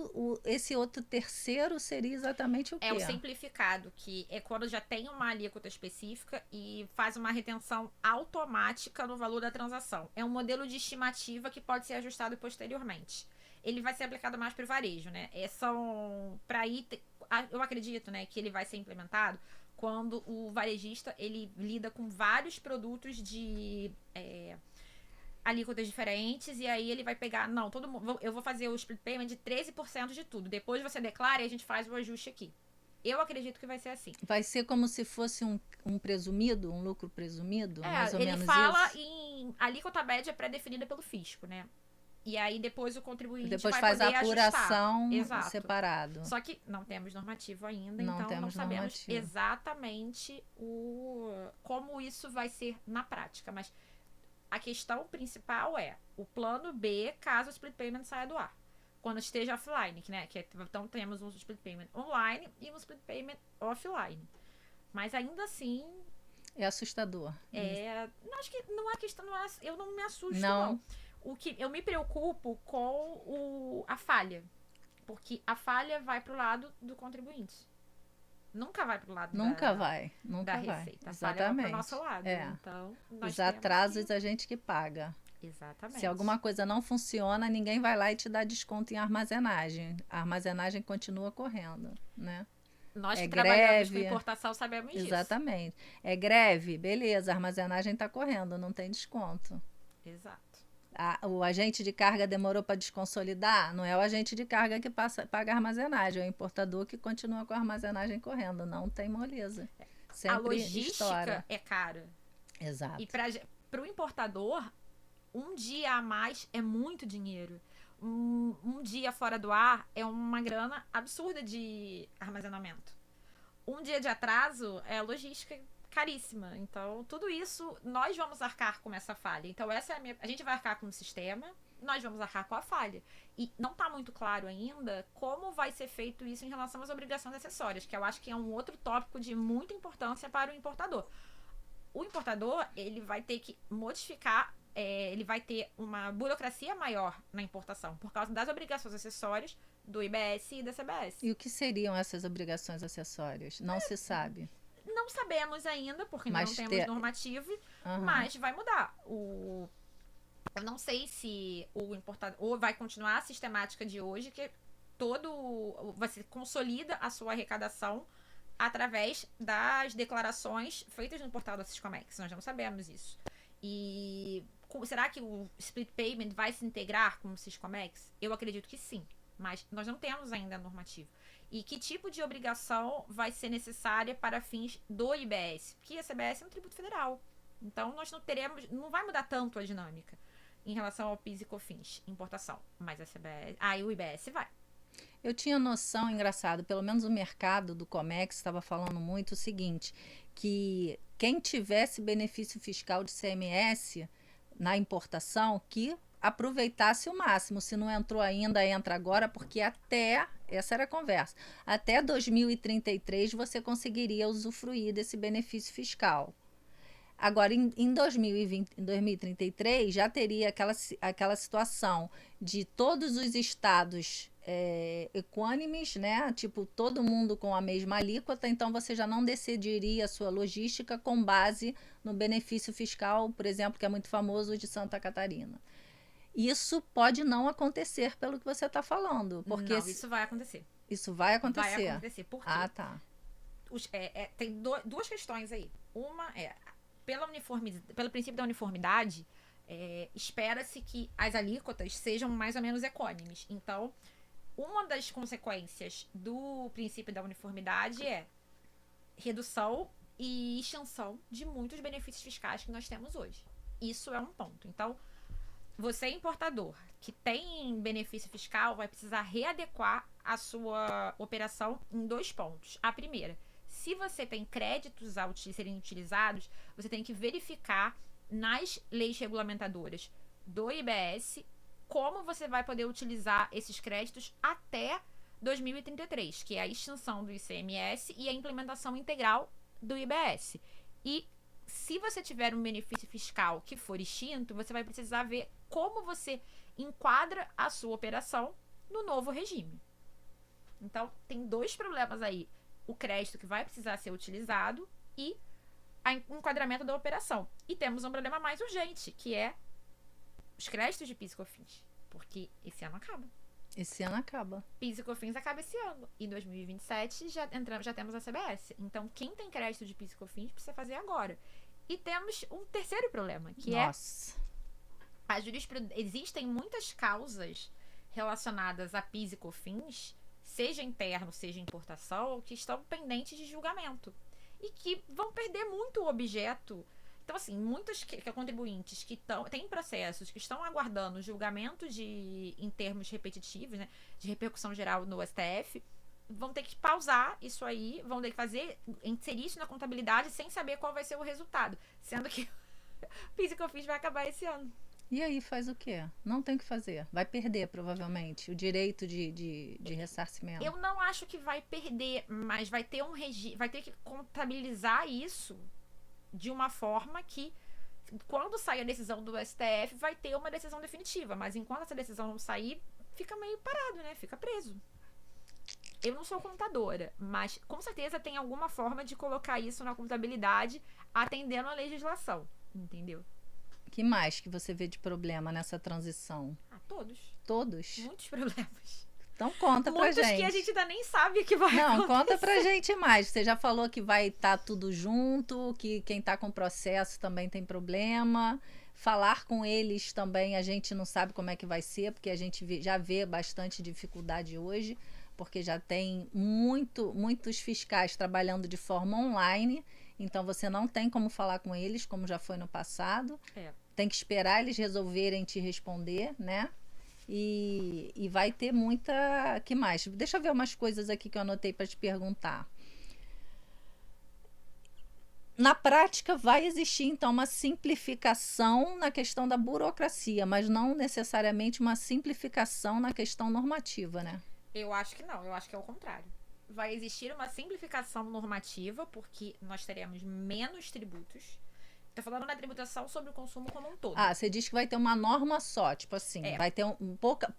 esse outro terceiro seria exatamente o quê? É o simplificado, que é quando já tem uma alíquota específica e faz uma retenção automática no valor da transação. É um modelo de estimativa que pode ser ajustado posteriormente. Ele vai ser aplicado mais para o varejo, né? Eu acredito, né, que ele vai ser implementado quando o varejista ele lida com vários produtos de alíquotas diferentes, e aí ele vai pegar, eu vou fazer o split payment de 13% de tudo, depois você declara e a gente faz o ajuste aqui. Eu acredito que vai ser assim. Vai ser como se fosse um presumido, um lucro presumido, mais ou menos isso? Ele fala em alíquota média pré-definida pelo fisco, né? E aí depois o contribuinte vai faz poder a apuração ajustar. Separado. Só que não temos normativo ainda, não então não sabemos normativo. Exatamente como isso vai ser na prática. Mas a questão principal é o plano B, caso o split payment saia do ar. Quando esteja offline, né? Então temos um split payment online e um split payment offline. Mas ainda assim... É assustador. Acho que não é questão... eu não me assusto, não. O que eu me preocupo com a falha. Porque a falha vai pro lado do contribuinte. Nunca vai pro lado Nunca da Receita. A Exatamente. falha vai pro nosso lado. Então, os atrasos a gente que paga. Exatamente. Se alguma coisa não funciona, ninguém vai lá e te dá desconto em armazenagem. A armazenagem continua correndo, né? Nós É que trabalhamos com greve. importação sabemos disso. Exatamente. É greve, beleza, a armazenagem está correndo, não tem desconto. Exato. O agente de carga demorou para desconsolidar? Não é o agente de carga que paga a armazenagem, é o importador que continua com a armazenagem correndo. Não tem moleza. Sempre A logística estoura. é cara. Exato. E para o importador, um dia a mais é muito dinheiro. Um dia fora do ar é uma grana absurda de armazenamento. Um dia de atraso é logística caríssima. Então, tudo isso, nós vamos arcar com essa falha. Então, a gente vai arcar com o sistema, nós vamos arcar com a falha. E não está muito claro ainda como vai ser feito isso em relação às obrigações acessórias, que eu acho que é um outro tópico de muita importância para o importador. O importador, ele vai ter que modificar, ele vai ter uma burocracia maior na importação, por causa das obrigações acessórias do IBS e da CBS. E o que seriam essas obrigações acessórias? Não se sabe. Não sabemos ainda, porque não temos normativo, mas vai mudar. Eu não sei se o importador ou vai continuar a sistemática de hoje, que você consolida a sua arrecadação através das declarações feitas no portal da Siscomex. Nós não sabemos isso. E será que o split payment vai se integrar com o Siscomex? Eu acredito que sim, mas nós não temos ainda a normativa. E que tipo de obrigação vai ser necessária para fins do IBS? Porque a CBS é um tributo federal. Então, nós não vai mudar tanto a dinâmica em relação ao PIS e COFINS, importação. Mas a CBS, o IBS vai. Eu tinha noção, engraçado, pelo menos o mercado do Comex estava falando muito o seguinte, que quem tivesse benefício fiscal de CMS na importação, que aproveitasse o máximo. Se não entrou ainda, entra agora, porque essa era a conversa, até 2033 você conseguiria usufruir desse benefício fiscal. Agora, em 2033, já teria aquela situação de todos os estados equânimes, né? Tipo, todo mundo com a mesma alíquota, então você já não decidiria a sua logística com base no benefício fiscal, por exemplo, que é muito famoso de Santa Catarina. Isso pode não acontecer pelo que você está falando. Porque não, isso vai acontecer. Isso vai acontecer? Vai acontecer. Por quê? Ah, tá. Tem duas questões aí. Uma é, pelo princípio da uniformidade, espera-se que as alíquotas sejam mais ou menos equânimes. Então, uma das consequências do princípio da uniformidade é redução e extinção de muitos benefícios fiscais que nós temos hoje. Isso é um ponto. Então, você, importador, que tem benefício fiscal, vai precisar readequar a sua operação em 2 pontos. A primeira, se você tem créditos a serem utilizados, você tem que verificar nas leis regulamentadoras do IBS como você vai poder utilizar esses créditos até 2033, que é a extinção do ICMS e a implementação integral do IBS. E se você tiver um benefício fiscal que for extinto, você vai precisar ver como você enquadra a sua operação no novo regime. Então, tem 2 problemas aí. O crédito que vai precisar ser utilizado e o enquadramento da operação. E temos um problema mais urgente, que é os créditos de PIS e COFINS. Porque esse ano acaba. Esse ano acaba. PIS e COFINS acaba esse ano. Em 2027 já temos a CBS. Então, quem tem crédito de PIS e COFINS precisa fazer agora. E temos um terceiro problema, que existem muitas causas relacionadas a PIS e COFINS, seja interno, seja importação, que estão pendentes de julgamento. E que vão perder muito o objeto. Então, assim, muitos contribuintes que têm processos que estão aguardando julgamento em termos repetitivos, né, de repercussão geral no STF, vão ter que pausar isso aí, vão ter que inserir isso na contabilidade sem saber qual vai ser o resultado. Sendo que o PIS e COFINS vai acabar esse ano. E aí faz o quê? Não tem o que fazer. Vai perder, provavelmente, o direito de ressarcimento. Eu não acho que vai perder, mas vai ter vai ter que contabilizar isso de uma forma que, quando sair a decisão do STF, vai ter uma decisão definitiva. Mas enquanto essa decisão não sair, fica meio parado, né? Fica preso. Eu não sou contadora, mas com certeza tem alguma forma de colocar isso na contabilidade atendendo a legislação, entendeu? Que mais que você vê de problema nessa transição? Todos. Todos? Muitos problemas. Então conta pra Muitos gente. que a gente ainda nem sabe que vai Não, acontecer. conta pra gente mais. Você já falou que vai estar tudo junto, que quem está com processo também tem problema. Falar com eles também a gente não sabe como é que vai ser, porque a gente já vê bastante dificuldade hoje, porque já tem muitos fiscais trabalhando de forma online, então você não tem como falar com eles, como já foi no passado. Tem que esperar eles resolverem te responder, né? E vai ter muita... Que mais? Deixa eu ver umas coisas aqui que eu anotei para te perguntar. Na prática, vai existir, então, uma simplificação na questão da burocracia, mas não necessariamente uma simplificação na questão normativa, né? Eu acho que não, eu acho que é o contrário. Vai existir uma simplificação normativa, porque nós teremos menos tributos. Tô falando na tributação sobre o consumo como um todo. Você diz que vai ter uma norma só, tipo assim, vai ter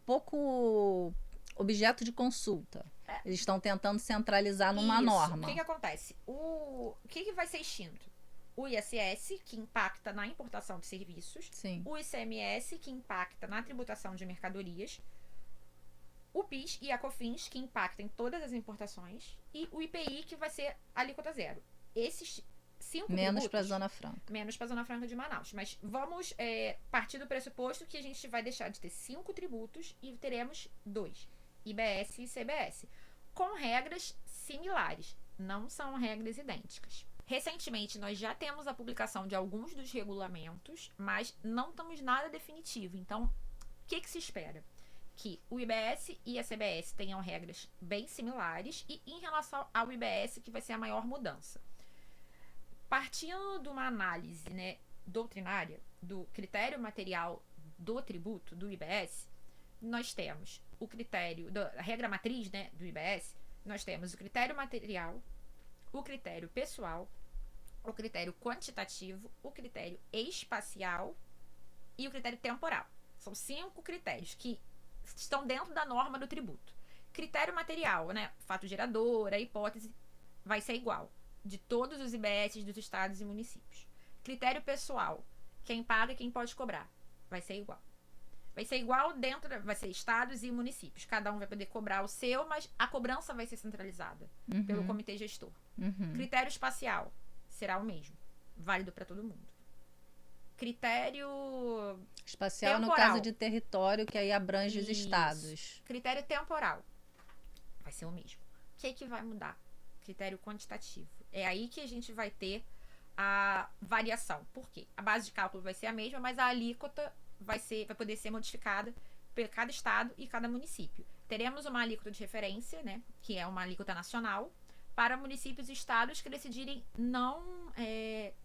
pouco objeto de consulta. Eles estão tentando centralizar numa norma. O que acontece? O que vai ser extinto? O ISS, que impacta na importação de serviços. Sim. O ICMS, que impacta na tributação de mercadorias. O PIS e a COFINS, que impactam em todas as importações. E o IPI, que vai ser alíquota zero. Esses 5 menos para a Zona Franca. Menos para a Zona Franca de Manaus. Mas vamos partir do pressuposto que a gente vai deixar de ter 5 tributos e teremos 2. IBS e CBS. Com regras similares. Não são regras idênticas. Recentemente, nós já temos a publicação de alguns dos regulamentos, mas não temos nada definitivo. Então, o que se espera? Que o IBS e a CBS tenham regras bem similares e em relação ao IBS, que vai ser a maior mudança. Partindo de uma análise, né, doutrinária do critério material do tributo, do IBS, nós temos o critério, a regra matriz, né, do IBS, nós temos o critério material, o critério pessoal, o critério quantitativo, o critério espacial e o critério temporal. São 5 critérios que estão dentro da norma do tributo. Critério material, né, fato gerador, a hipótese, vai ser igual de todos os IBS dos estados e municípios. Critério pessoal, quem paga e quem pode cobrar, vai ser igual. Vai ser igual vai ser estados e municípios. Cada um vai poder cobrar o seu, mas a cobrança vai ser centralizada pelo comitê gestor. Critério espacial será o mesmo, válido para todo mundo. Critério espacial temporal. No caso de território, que aí abrange os estados. Critério temporal vai ser o mesmo. O que vai mudar? Critério quantitativo. É aí que a gente vai ter a variação. Por quê? A base de cálculo vai ser a mesma, mas a alíquota vai poder ser modificada por cada estado e cada município. Teremos uma alíquota de referência, né, que é uma alíquota nacional, para municípios e estados que decidirem não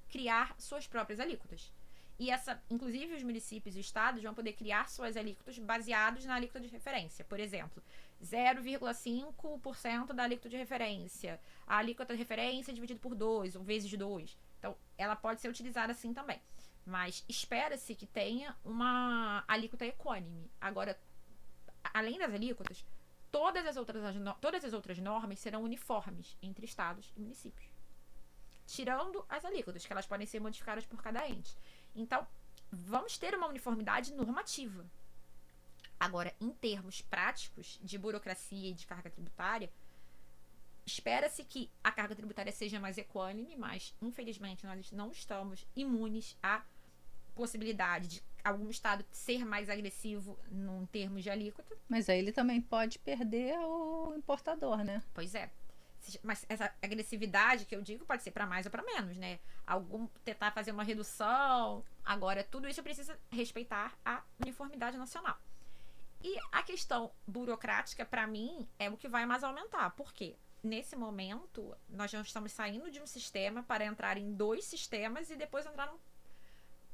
criar suas próprias alíquotas. E inclusive os municípios e estados vão poder criar suas alíquotas baseados na alíquota de referência. Por exemplo, 0,5% da alíquota de referência. A alíquota de referência é dividida por 2 ou vezes 2. Então, ela pode ser utilizada assim também. Mas espera-se que tenha uma alíquota equânime. Agora, além das alíquotas, todas as outras normas serão uniformes entre estados e municípios. Tirando as alíquotas, que elas podem ser modificadas por cada ente. Então, vamos ter uma uniformidade normativa. Agora, em termos práticos de burocracia e de carga tributária, espera-se que a carga tributária seja mais equânime, mas, infelizmente, nós não estamos imunes à possibilidade de algum estado ser mais agressivo em termos de alíquota. Mas aí ele também pode perder o importador, né? Pois é. Mas essa agressividade que eu digo pode ser para mais ou para menos, né? Tentar fazer uma redução. Agora, tudo isso precisa respeitar a uniformidade nacional. E a questão burocrática, para mim, é o que vai mais aumentar. Por quê? Nesse momento, nós já estamos saindo de um sistema para entrar em 2 sistemas e depois entrar num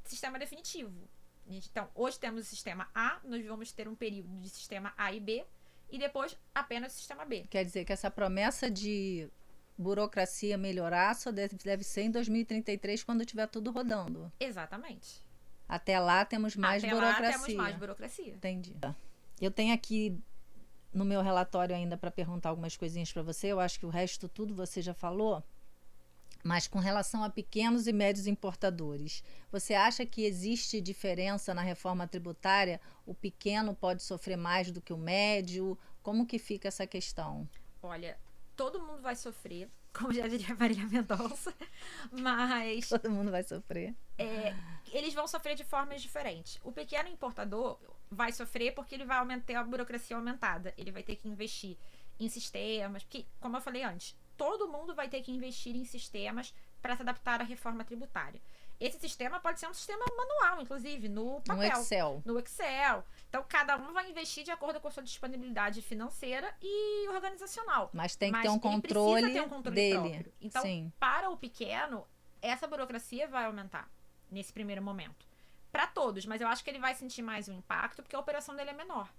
sistema definitivo. Então, hoje temos o sistema A, nós vamos ter um período de sistema A e B, e depois apenas o sistema B. Quer dizer que essa promessa de burocracia melhorar só deve ser em 2033, quando tiver tudo rodando. Exatamente. Até lá temos mais burocracia. Lá temos mais burocracia. Entendi. Eu tenho aqui no meu relatório ainda para perguntar algumas coisinhas para você. Eu acho que o resto tudo você já falou. Mas com relação a pequenos e médios importadores, você acha que existe diferença na reforma tributária? O pequeno pode sofrer mais do que o médio? Como que fica essa questão? Olha, todo mundo vai sofrer, como já diria Marília Mendonça, mas Todo mundo vai sofrer. eles vão sofrer de formas diferentes. O pequeno importador vai sofrer porque ele vai ter a burocracia aumentada. Ele vai ter que investir em sistemas, porque, como eu falei antes, todo mundo vai ter que investir em sistemas para se adaptar à reforma tributária. Esse sistema pode ser um sistema manual, inclusive, no papel. No Excel. Então, cada um vai investir de acordo com a sua disponibilidade financeira e organizacional. Mas tem que ter um controle, precisa ter um controle dele. próprio. Então, Sim. para o pequeno, essa burocracia vai aumentar nesse primeiro momento. Para todos, mas eu acho que ele vai sentir mais um impacto porque a operação dele é menor.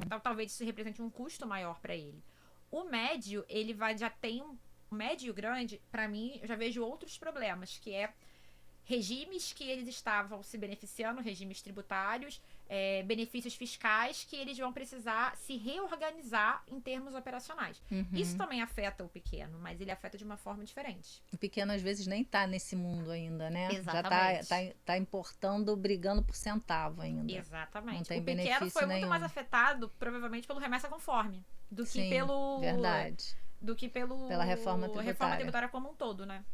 Então, talvez isso represente um custo maior para ele. O médio, ele já tem o médio e o grande, para mim, eu já vejo outros problemas, que é regimes que eles estavam se beneficiando, regimes tributários, benefícios fiscais que eles vão precisar se reorganizar em termos operacionais. Isso também afeta o pequeno, mas ele afeta de uma forma diferente. O pequeno às vezes nem tá nesse mundo ainda, né? Exatamente. Já tá importando, brigando por centavo ainda. Exatamente. Não tem o pequeno benefício foi muito nenhum. mais afetado, provavelmente, pelo remessa conforme, do Sim, que pelo... verdade. Do que Pela reforma tributária. Como um todo, né?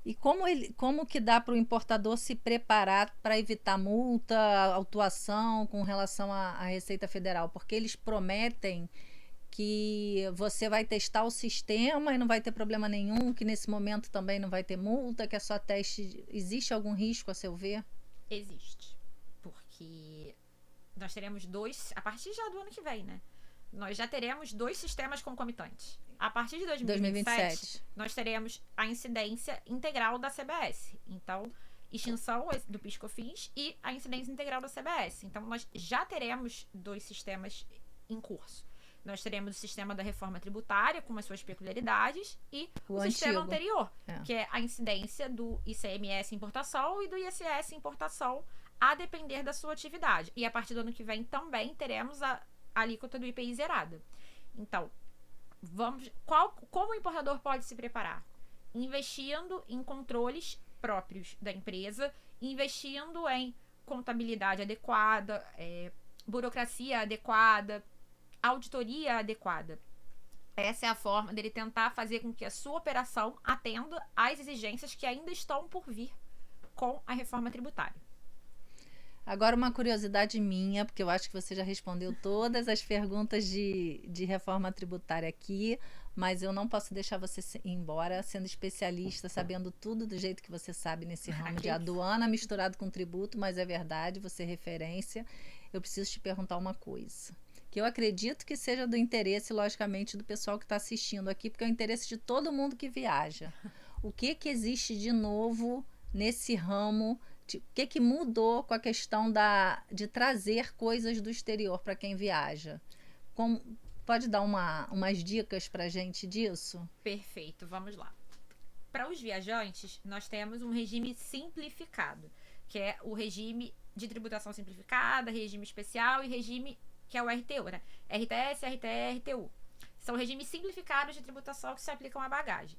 E como que dá para o importador se preparar para evitar multa, autuação com relação à Receita Federal? Porque eles prometem que você vai testar o sistema e não vai ter problema nenhum, que nesse momento também não vai ter multa, que é só teste. Existe algum risco, a seu ver? Existe. Porque nós teremos a partir já do ano que vem, né? Nós já teremos 2 sistemas concomitantes. A partir de 2027, nós teremos a incidência integral da CBS. Então, extinção do PIS/COFINS e a incidência integral da CBS. Então, nós já teremos 2 sistemas em curso. Nós teremos o sistema da reforma tributária, com as suas peculiaridades, e o sistema anterior, que é a incidência do ICMS importação e do ISS importação, a depender da sua atividade. E a partir do ano que vem também teremos a alíquota do IPI zerada. Então, como o importador pode se preparar? Investindo em controles próprios da empresa, investindo em contabilidade adequada, burocracia adequada, auditoria adequada. Essa é a forma dele tentar fazer com que a sua operação atenda às exigências que ainda estão por vir com a reforma tributária. Agora, uma curiosidade minha, porque eu acho que você já respondeu todas as perguntas de reforma tributária aqui, mas eu não posso deixar você ir embora sendo especialista, sabendo tudo do jeito que você sabe nesse ramo de aduana misturado com tributo, mas é verdade, você é referência. Eu preciso te perguntar uma coisa, que eu acredito que seja do interesse, logicamente, do pessoal que está assistindo aqui, porque é o interesse de todo mundo que viaja. O que existe de novo nesse ramo? O que mudou com a questão de trazer coisas do exterior para quem viaja? Pode dar umas dicas para a gente disso? Perfeito, vamos lá. Para os viajantes, nós temos um regime simplificado, que é o regime de tributação simplificada, regime especial e regime que é o RTU, né? RTS, RTE, RTU. São regimes simplificados de tributação que se aplicam à bagagem.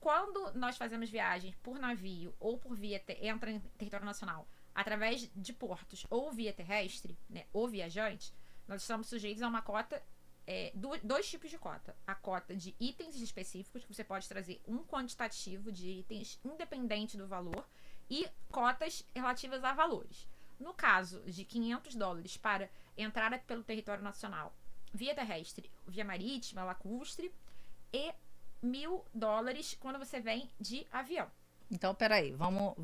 Quando nós fazemos viagens por navio ou por entra em território nacional através de portos ou via terrestre, né, ou viajante, nós estamos sujeitos a uma cota, 2 tipos de cota. A cota de itens específicos, que você pode trazer um quantitativo de itens independente do valor, e cotas relativas a valores. No caso de $500 para entrada pelo território nacional via terrestre, via marítima, lacustre, e $1.000 quando você vem de avião. Então, peraí, vamos...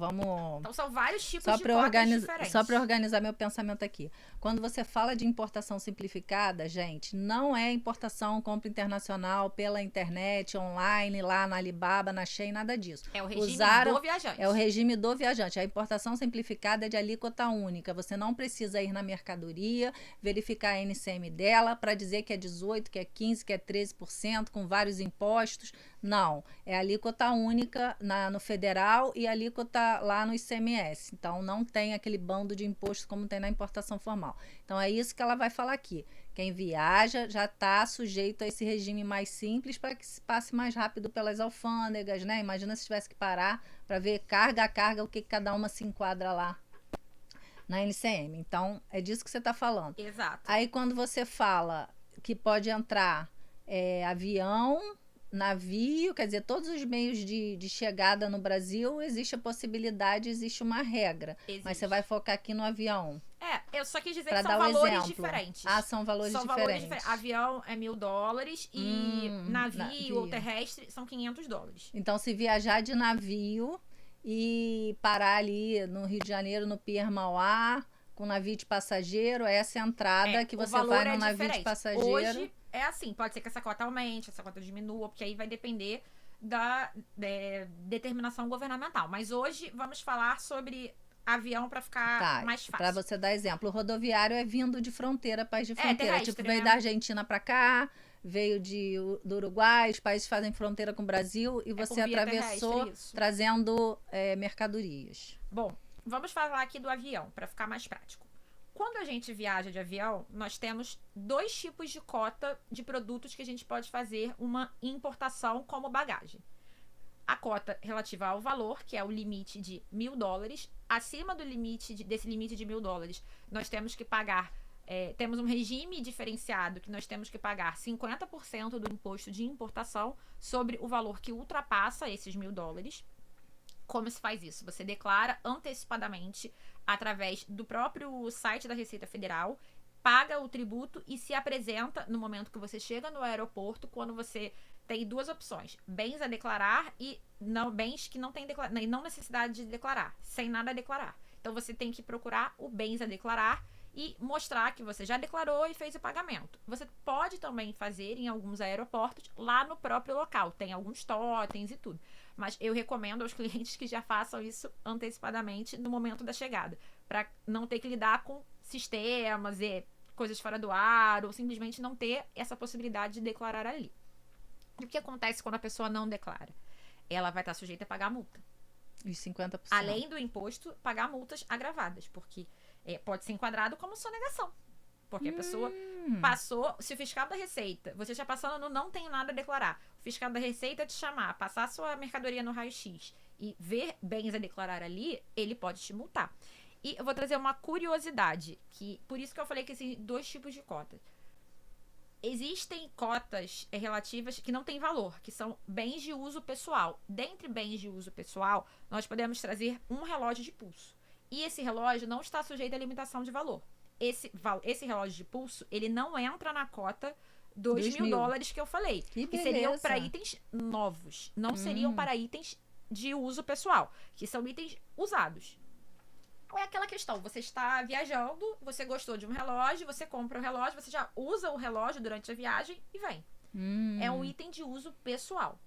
Então, são vários tipos de cotas diferentes. Só para organizar meu pensamento aqui. Quando você fala de importação simplificada, gente, não é importação, compra internacional pela internet, online, lá na Alibaba, na Shein, nada disso. É o regime do viajante. É o regime do viajante. A importação simplificada é de alíquota única. Você não precisa ir na mercadoria, verificar a NCM dela para dizer que é 18%, que é 15%, que é 13%, com vários impostos. Não, é alíquota única no federal e alíquota lá no ICMS. Então, não tem aquele bando de imposto como tem na importação formal. Então, é isso que ela vai falar aqui. Quem viaja já está sujeito a esse regime mais simples para que se passe mais rápido pelas alfândegas, né? Imagina se tivesse que parar para ver carga a carga, o que cada uma se enquadra lá na NCM. Então, é disso que você está falando. Exato. Aí, quando você fala que pode entrar avião, navio, quer dizer, todos os meios de chegada no Brasil, existe a possibilidade, existe uma regra. Existe. Mas você vai focar aqui no avião. Eu só quis dizer Pra que são dar o valores exemplo. diferentes. São valores diferentes. Avião é $1.000 e navio ou terrestre são $500. Então, se viajar de navio e parar ali no Rio de Janeiro, no Pier Mauá, com navio de passageiro, essa é a entrada que você vai no navio diferente. de passageiro. Hoje é assim, pode ser que essa cota aumente, essa cota diminua, porque aí vai depender da determinação governamental. Mas hoje vamos falar sobre avião para ficar mais fácil. Para você dar exemplo, o rodoviário é vindo de fronteira, país de fronteira. Terrestre, tipo, veio da Argentina para cá, veio do Uruguai, os países fazem fronteira com o Brasil e você atravessou trazendo mercadorias. Bom, vamos falar aqui do avião, para ficar mais prático. Quando a gente viaja de avião, nós temos 2 tipos de cota de produtos que a gente pode fazer uma importação como bagagem. A cota relativa ao valor, que é o limite de $1.000. Acima do desse limite de $1.000, nós temos que pagar, temos um regime diferenciado que nós temos que pagar 50% do imposto de importação sobre o valor que ultrapassa esses $1.000. Como se faz isso? Você declara antecipadamente através do próprio site da Receita Federal, paga o tributo e se apresenta no momento que você chega no aeroporto, quando você tem 2 opções: bens a declarar e bens que não tem não necessidade de declarar, sem nada a declarar. Então você tem que procurar o bens a declarar e mostrar que você já declarou e fez o pagamento. Você pode também fazer em alguns aeroportos lá no próprio local. Tem alguns totens e tudo. Mas eu recomendo aos clientes que já façam isso antecipadamente no momento da chegada, para não ter que lidar com sistemas e coisas fora do ar, ou simplesmente não ter essa possibilidade de declarar ali. E o que acontece quando a pessoa não declara? Ela vai estar sujeita a pagar multa. Os 50%. Além do imposto, pagar multas agravadas, porque pode ser enquadrado como sonegação. Porque a pessoa passou, se o fiscal da Receita, você já passando no não tenho nada a declarar, o fiscal da Receita te chamar, passar a sua mercadoria no raio-x e ver bens a declarar ali, ele pode te multar. E eu vou trazer uma curiosidade, que por isso que eu falei que existem 2 tipos de cotas. Existem cotas relativas que não têm valor, que são bens de uso pessoal. Dentre bens de uso pessoal, nós podemos trazer um relógio de pulso. E esse relógio não está sujeito à limitação de valor. Esse relógio de pulso, ele não entra na cota $2.000 que eu falei. Que seriam para itens novos. Não seriam para itens de uso pessoal, que são itens usados. É aquela questão, você está viajando, você gostou de um relógio, você compra o relógio, você já usa o relógio durante a viagem e vem. É um item de uso pessoal.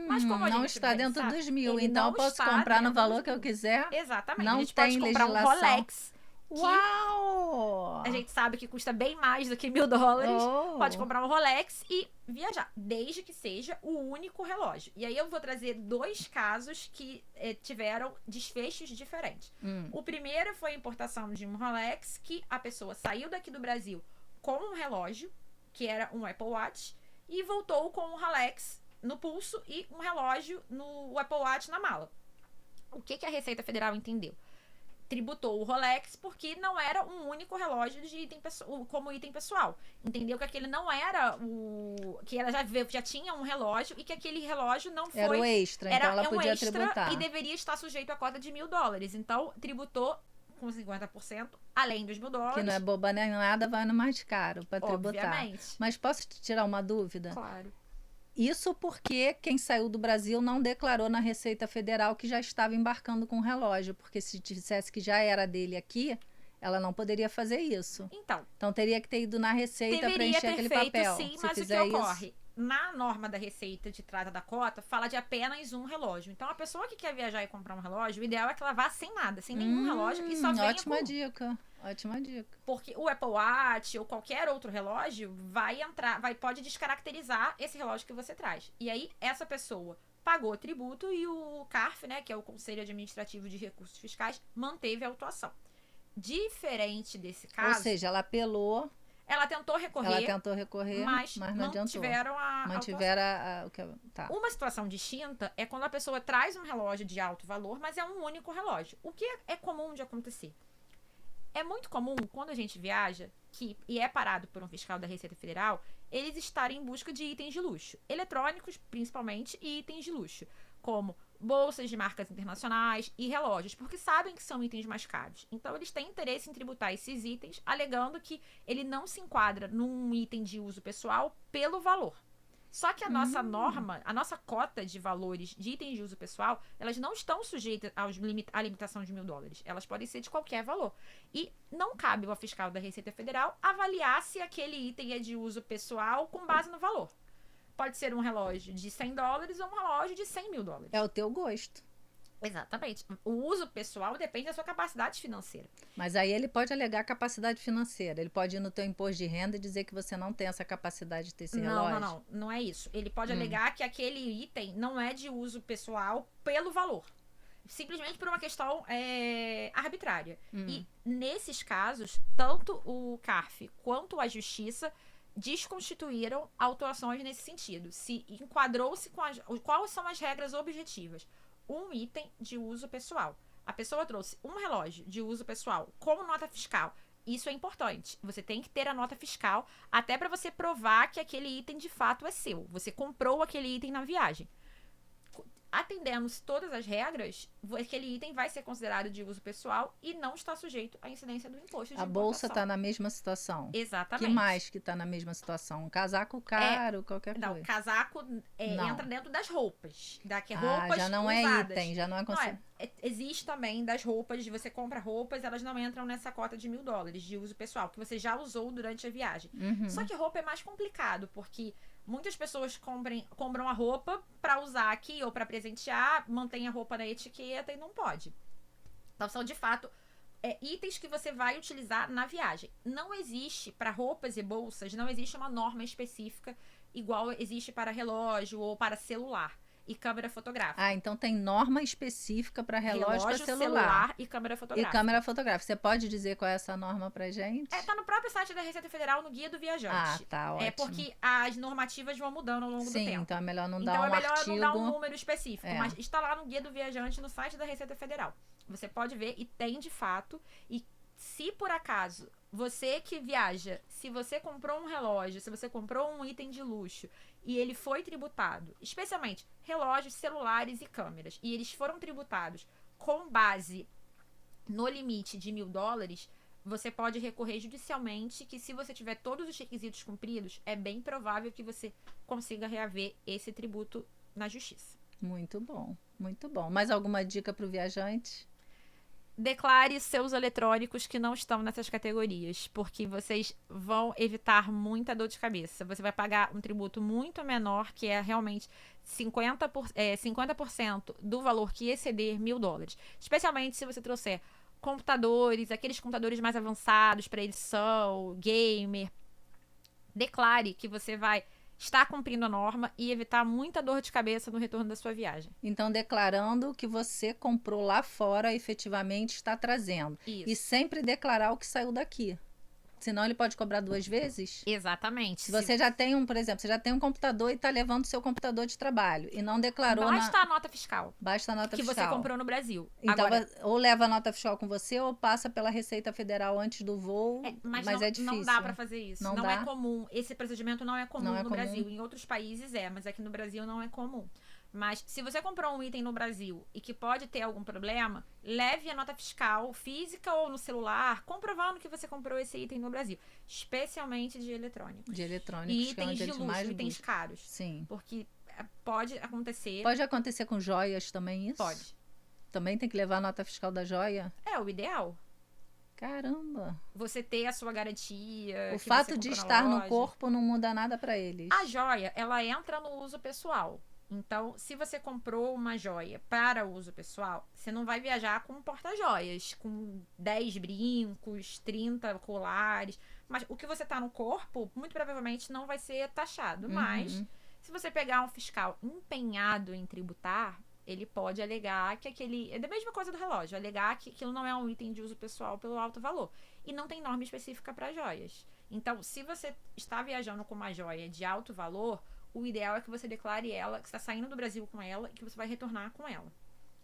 Mas como a gente não está dentro dos 1.000, então eu posso comprar no valor que eu quiser? Exatamente. Não a gente tem pode comprar legislação. um Rolex. Uau! A gente sabe que custa bem mais do que $1.000. Pode comprar um Rolex e viajar, desde que seja o único relógio. E aí eu vou trazer 2 casos que tiveram desfechos diferentes. O primeiro foi a importação de um Rolex, que a pessoa saiu daqui do Brasil com um relógio, que era um Apple Watch, e voltou com um Rolex no pulso e um relógio no Apple Watch na mala. O que a Receita Federal entendeu? Tributou o Rolex porque não era um único relógio como item pessoal. Entendeu que aquele não era que ela já tinha um relógio e que aquele relógio não foi... Era o extra, então ela podia extra tributar. E deveria estar sujeito à cota de $1.000. Então, tributou com 50%, além dos $1.000. Que não é boba nem nada, vai no mais caro para tributar. Obviamente. Mas posso te tirar uma dúvida? Claro. Isso porque quem saiu do Brasil não declarou na Receita Federal que já estava embarcando com o relógio, porque se dissesse que já era dele aqui, ela não poderia fazer isso. Então teria que ter ido na Receita preencher aquele papel. Sim, mas o que ocorre? Na norma da Receita de trata da cota, fala de apenas um relógio. Então, a pessoa que quer viajar e comprar um relógio, o ideal é que ela vá sem nada, sem nenhum relógio, e só venha ótima dica. Ótima dica. Porque o Apple Watch ou qualquer outro relógio pode descaracterizar esse relógio que você traz. E aí, essa pessoa pagou tributo e o CARF, né, que é o Conselho Administrativo de Recursos Fiscais, manteve a autuação. Diferente desse caso... Ou seja, ela apelou... Ela tentou recorrer, mas não mantiveram Tá. Uma situação distinta é quando a pessoa traz um relógio de alto valor, mas é um único relógio. O que é comum de acontecer? É muito comum, quando a gente viaja, e é parado por um fiscal da Receita Federal, eles estarem em busca de itens de luxo. Eletrônicos, principalmente, e itens de luxo. Como bolsas de marcas internacionais e relógios, porque sabem que são itens mais caros. Então, eles têm interesse em tributar esses itens, alegando que ele não se enquadra num item de uso pessoal pelo valor. Só que a nossa norma, a nossa cota de valores de itens de uso pessoal, elas não estão sujeitas à limitação de $1.000. Elas podem ser de qualquer valor. E não cabe ao fiscal da Receita Federal avaliar se aquele item é de uso pessoal com base no valor. Pode ser um relógio de $100 ou um relógio de $100.000. É o teu gosto. Exatamente. O uso pessoal depende da sua capacidade financeira. Mas aí ele pode alegar capacidade financeira. Ele pode ir no teu imposto de renda e dizer que você não tem essa capacidade de ter esse relógio. Não é isso. Ele pode alegar que aquele item não é de uso pessoal pelo valor. Simplesmente por uma questão arbitrária. E nesses casos, tanto o CARF quanto a Justiça desconstituíram autuações nesse sentido. Se enquadrou-se com quais são as regras objetivas. Um item de uso pessoal. A pessoa trouxe um relógio de uso pessoal com nota fiscal. Isso é importante. Você tem que ter a nota fiscal até para você provar que aquele item de fato é seu. Você comprou aquele item na viagem. Atendendo-se todas as regras, aquele item vai ser considerado de uso pessoal e não está sujeito à incidência do imposto de importação. A bolsa está na mesma situação. Exatamente. Que mais que está na mesma situação? Um casaco caro, qualquer coisa. Não, casaco entra dentro das roupas. Roupas já não usadas. É item, já não é considerado. Existe também das roupas, você compra roupas, elas não entram nessa cota de $1.000 de uso pessoal, que você já usou durante a viagem. Só que roupa é mais complicado, porque muitas pessoas compram a roupa para usar aqui ou para presentear, mantém a roupa na etiqueta e não pode. Então, são de fato itens que você vai utilizar na viagem. Não existe, para roupas e bolsas, não existe uma norma específica igual existe para relógio ou para celular e câmera fotográfica. Então tem norma específica para relógio para celular e câmera fotográfica. E câmera fotográfica. Você pode dizer qual é essa norma pra gente? Tá no próprio site da Receita Federal, no Guia do Viajante. Tá, ótimo. Porque as normativas vão mudando ao longo do tempo. Então é melhor não dar um artigo. Não dar um número específico, mas está lá no Guia do Viajante, no site da Receita Federal. Você pode ver, e tem de fato, e se por acaso você que viaja, se você comprou um relógio, se você comprou um item de luxo e ele foi tributado, especialmente relógios, celulares e câmeras, e eles foram tributados com base no limite de $1.000, você pode recorrer judicialmente, que se você tiver todos os requisitos cumpridos, é bem provável que você consiga reaver esse tributo na justiça. Muito bom, muito bom. Mais alguma dica para o viajante? Declare seus eletrônicos que não estão nessas categorias, porque vocês vão evitar muita dor de cabeça. Você vai pagar um tributo muito menor, que é realmente 50% do valor que exceder $1.000. Especialmente se você trouxer computadores, aqueles computadores mais avançados para edição, gamer. Declare que você vai estar cumprindo a norma e evitar muita dor de cabeça no retorno da sua viagem. Então, declarando que você comprou lá fora, efetivamente está trazendo. Isso. E sempre declarar o que saiu daqui. Senão ele pode cobrar 2 vezes? Exatamente. Se você já tem por exemplo, você já tem um computador e está levando seu computador de trabalho e não declarou... Basta a nota fiscal. Basta a nota fiscal. Que você comprou no Brasil. Então, ou leva a nota fiscal com você ou passa pela Receita Federal antes do voo, mas é difícil. Não dá para fazer isso. Não é comum. Esse procedimento não é comum no Brasil. Em outros países mas aqui no Brasil não é comum. Mas se você comprou um item no Brasil e que pode ter algum problema, leve a nota fiscal física ou no celular, comprovando que você comprou esse item no Brasil. Especialmente de eletrônicos. De eletrônicos, e itens de luxo, itens caros. Sim. Porque pode acontecer... Pode acontecer com joias também isso? Pode. Também tem que levar a nota fiscal da joia? É o ideal. Caramba! Você ter a sua garantia. O fato de estar no corpo não muda nada para eles. A joia, ela entra no uso pessoal. Então, se você comprou uma joia para uso pessoal, você não vai viajar com um porta-joias, com 10 brincos, 30 colares. Mas o que você tá no corpo, muito provavelmente não vai ser taxado. Mas, se você pegar um fiscal empenhado em tributar, ele pode alegar que aquele... É da mesma coisa do relógio, alegar que aquilo não é um item de uso pessoal pelo alto valor. E não tem norma específica para joias. Então, se você está viajando com uma joia de alto valor, o ideal é que você declare ela, que está saindo do Brasil com ela e que você vai retornar com ela.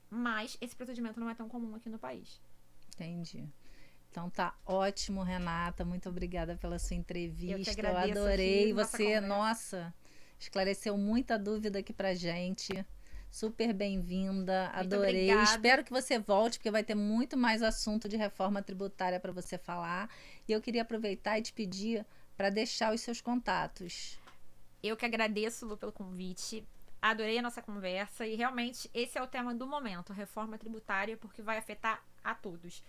Mas esse procedimento não é tão comum aqui no país. Entendi. Então tá ótimo, Renata. Muito obrigada pela sua entrevista. Eu que agradeço adorei. aqui, nossa Você, conversa. nossa, esclareceu muita dúvida aqui pra gente. Super bem-vinda. Muito Adorei. obrigada. Espero que você volte, porque vai ter muito mais assunto de reforma tributária para você falar. E eu queria aproveitar e te pedir para deixar os seus contatos. Eu que agradeço, Lu, pelo convite. Adorei a nossa conversa e realmente esse é o tema do momento, reforma tributária, porque vai afetar a todos.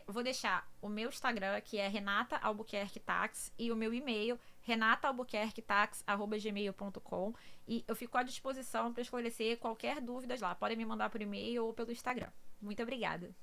Vou deixar o meu Instagram, que é Renata Albuquerque Tax, e o meu e-mail, renataalbuquerquetax@gmail.com, e eu fico à disposição para esclarecer qualquer dúvida lá. Podem me mandar por e-mail ou pelo Instagram. Muito obrigada.